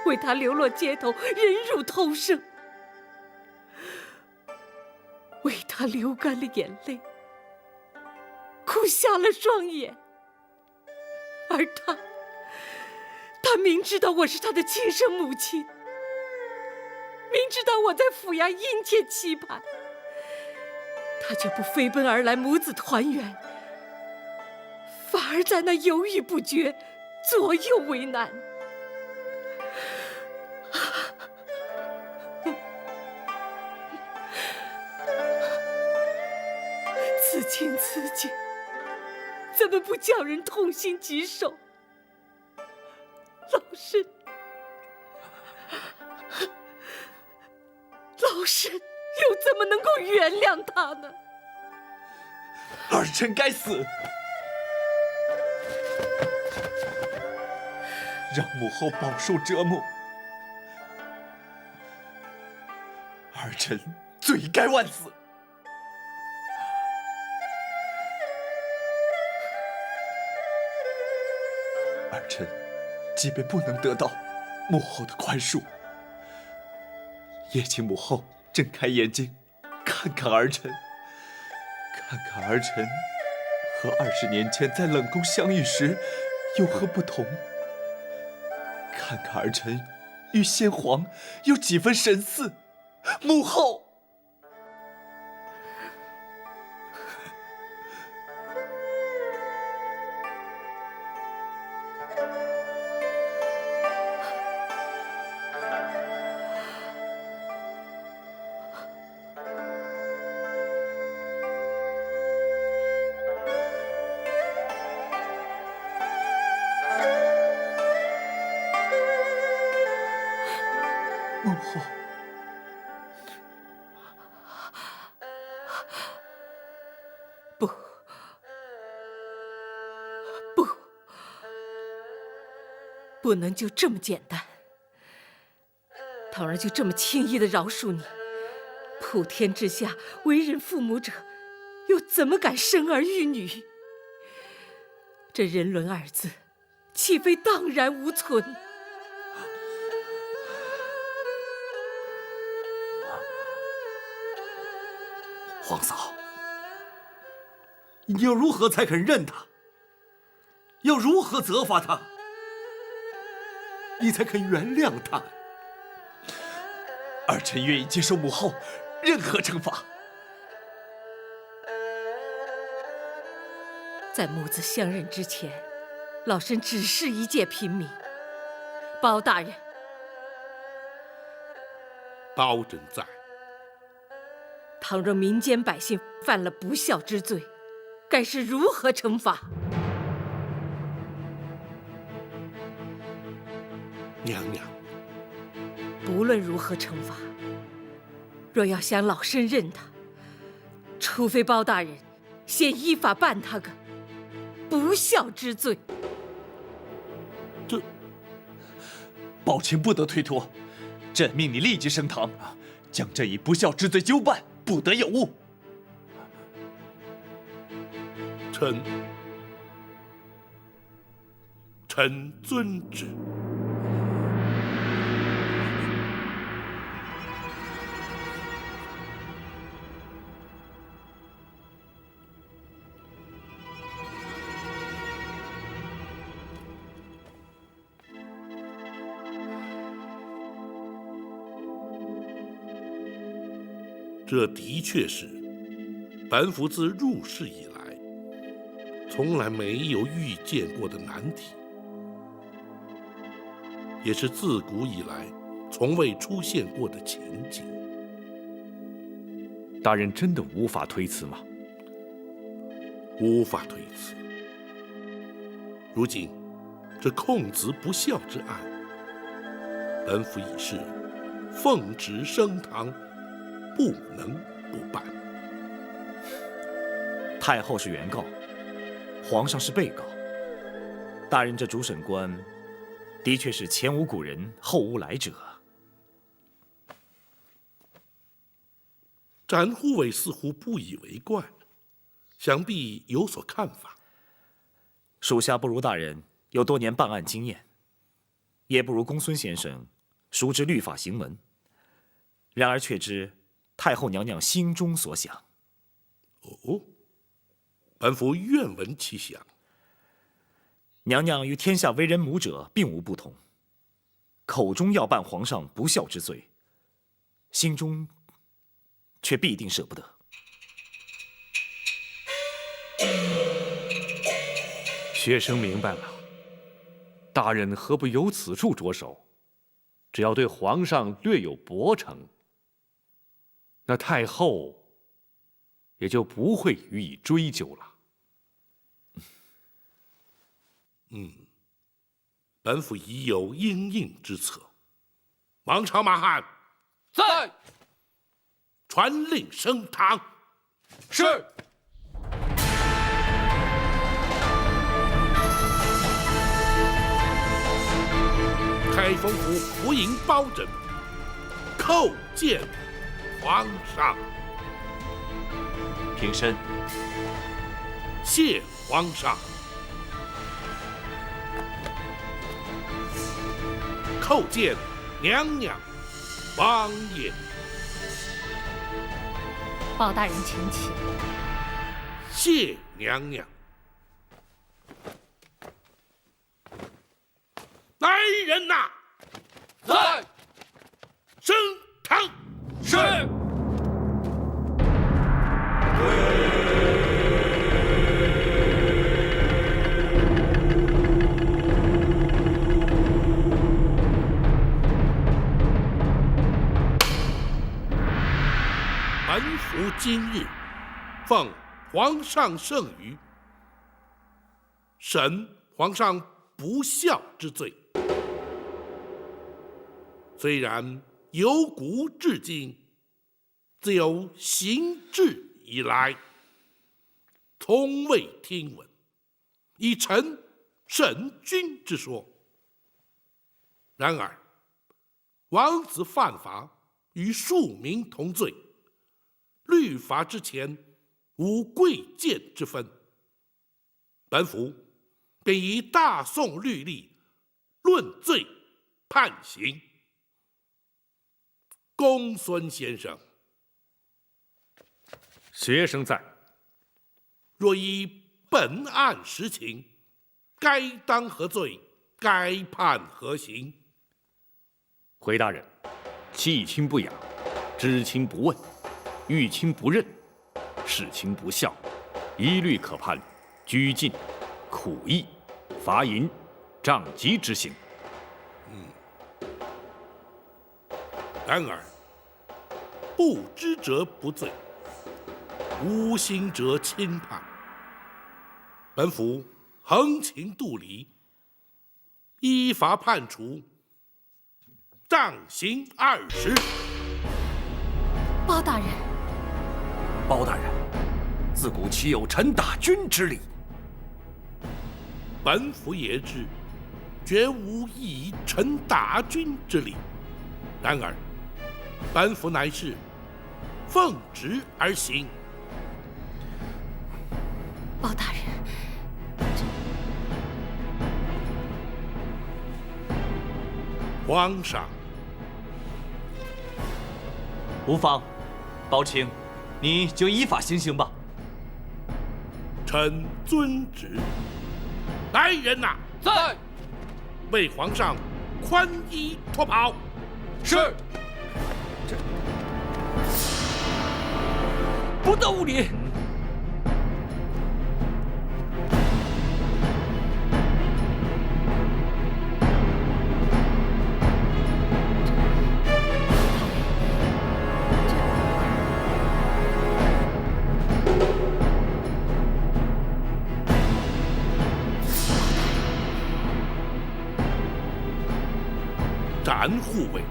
为他流落街头，忍辱偷生，为他流干了眼泪，哭瞎了双眼。而他明知道我是他的亲生母亲，明知道我在府衙殷切期盼，他却不飞奔而来母子团圆，反而在那犹豫不决，左右为难。此情此景，怎么不叫人痛心疾首？老身又怎么能够原谅他呢？儿臣该死，让母后饱受折磨，儿臣罪该万死。儿臣即便不能得到母后的宽恕，也请母后睁开眼睛，看看儿臣，看看儿臣和20年前在冷宫相遇时有何不同，看看儿臣与先皇有几分神似。母后，母后，不能就这么简单。倘若就这么轻易地饶恕你，普天之下为人父母者，又怎么敢生儿育女？这人伦2字，岂非荡然无存？皇嫂，你又如何才肯认他？要如何责罚他，你才肯原谅他？儿臣愿意接受母后任何惩罚。在母子相认之前，老身只是一介平民。包大人，包拯在。倘若民间百姓犯了不孝之罪，该是如何惩罚？娘娘，不论如何惩罚，若要想老身认他，除非包大人先依法办他个不孝之罪。宝琴不得推脱，朕命你立即升堂，将这一不孝之罪究办，不得有误。臣遵旨。这的确是本府自入世以来从来没有遇见过的难题，也是自古以来从未出现过的情景。大人真的无法推辞吗？无法推辞。如今这控子不孝之案，本府已是奉旨升堂，不能不办。太后是原告，皇上是被告。大人这主审官，的确是前无古人，后无来者。展护卫似乎不以为怪，想必有所看法。属下不如大人有多年办案经验，也不如公孙先生熟知律法行文。然而却知太后娘娘心中所想。哦，本府愿闻其详。娘娘与天下为人母者并无不同，口中要办皇上不孝之罪，心中却必定舍不得。学生明白了，大人何不由此处着手？只要对皇上略有薄惩，那太后也就不会予以追究了。本府已有应应之策。王朝马汉，在。传令升堂。是。开封府胡营包拯叩见皇上。平身。谢皇上。叩见娘娘、王爷。包大人请起。谢娘娘。来人呐！在。升堂。是。本府今日奉皇上圣谕，审皇上不孝之罪。虽然由古至今，自有行制以来，从未听闻以臣审君之说。然而，王子犯法与庶民同罪，律法之前无贵贱之分。本府便以大宋律例论罪判刑。公孙先生，学生在。若依本案实情，该当何罪？该判何刑？回大人，弃亲不养，知亲不问，遇亲不认，事亲不孝，一律可判拘禁、苦役、罚银、杖击之刑。然而，不知者不罪，无心者轻判。本府横情度理，依法判处杖刑20。包大人，包大人，自古岂有陈大军之理？本府也知，绝无以陈大军之理。然而，本府乃是奉旨而行。包大人，皇上，无妨，包卿，你就依法行刑吧。臣遵旨。来人呐！在。为皇上宽衣脱袍。是。不得无礼！斩护卫，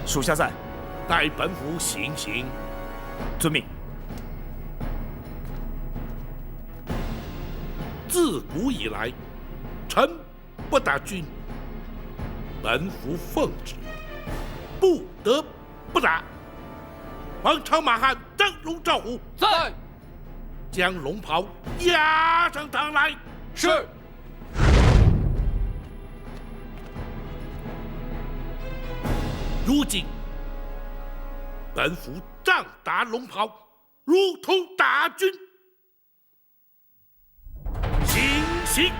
属下在。待本府行刑。遵命。自古以来，臣不打君，本府奉旨，不得不打。王朝马汉灯笼照虎，在。将龙袍押上堂来。是。如今，本府仗打龙袍，如同打军。行刑！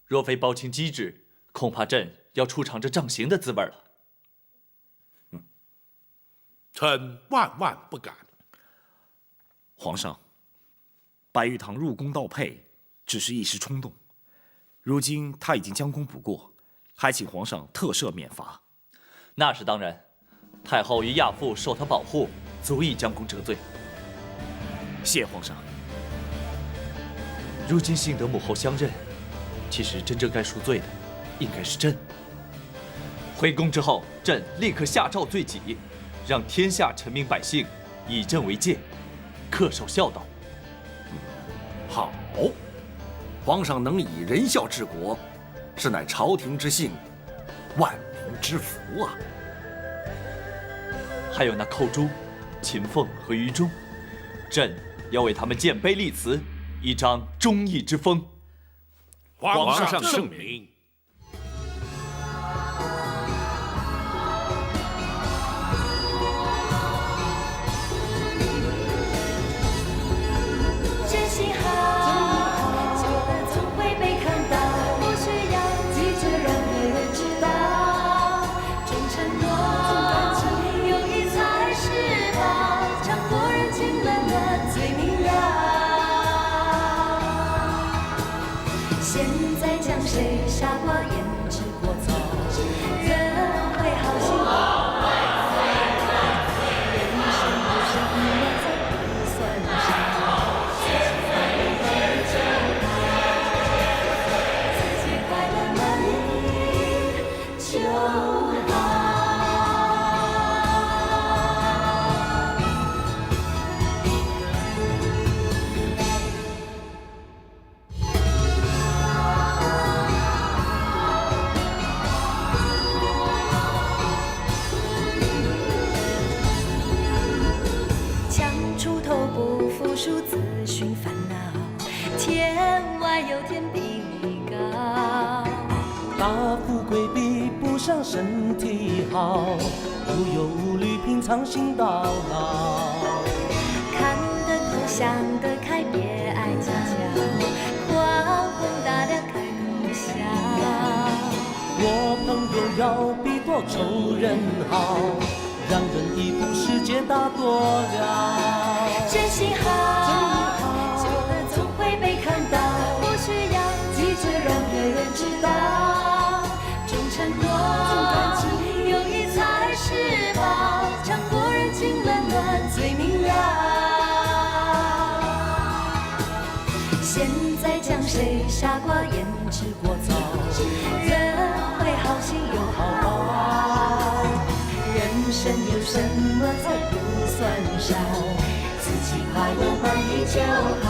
若非包卿机智，恐怕朕要出尝这杖刑的滋味了。臣万万不敢。皇上，白玉堂入宫盗佩，只是一时冲动。如今他已经将功补过，还请皇上特赦免罚。那是当然，太后与亚父受他保护，足以将功折罪。谢皇上。如今幸得母后相认，其实真正该赎罪的，应该是朕。回宫之后，朕立刻下诏罪己，让天下臣民百姓以朕为戒，恪守孝道。好，皇上能以仁孝治国，是乃朝廷之幸，万民之福啊！还有那寇珠、秦凤和于忠，朕要为他们建碑立祠，以彰忠义之风。皇上圣明。真心好，旧的总会被看到，不需要急着让别人知道。忠承诺，友谊才是宝，强迫人情冷暖最明了。现在将谁杀过胭脂过草，人会好心人生不是意外才不算啥，自己快乐满意就好。强出头不服输，自寻烦恼，天外有天比你高。大富贵比不上身体好，无忧无虑品尝心到老。看得透想得开，别爱计较，狂风大量开口笑。我朋友要比多仇人好，让人一步世界大多了。真心好，旧的总会被看到，不需要急着让别人知道。忠诚多，友谊才是宝，强国人情冷暖最明了。现在讲谁傻瓜言之过早，人会好心有好报。人生有什么才不算少？自己快乐满意就好。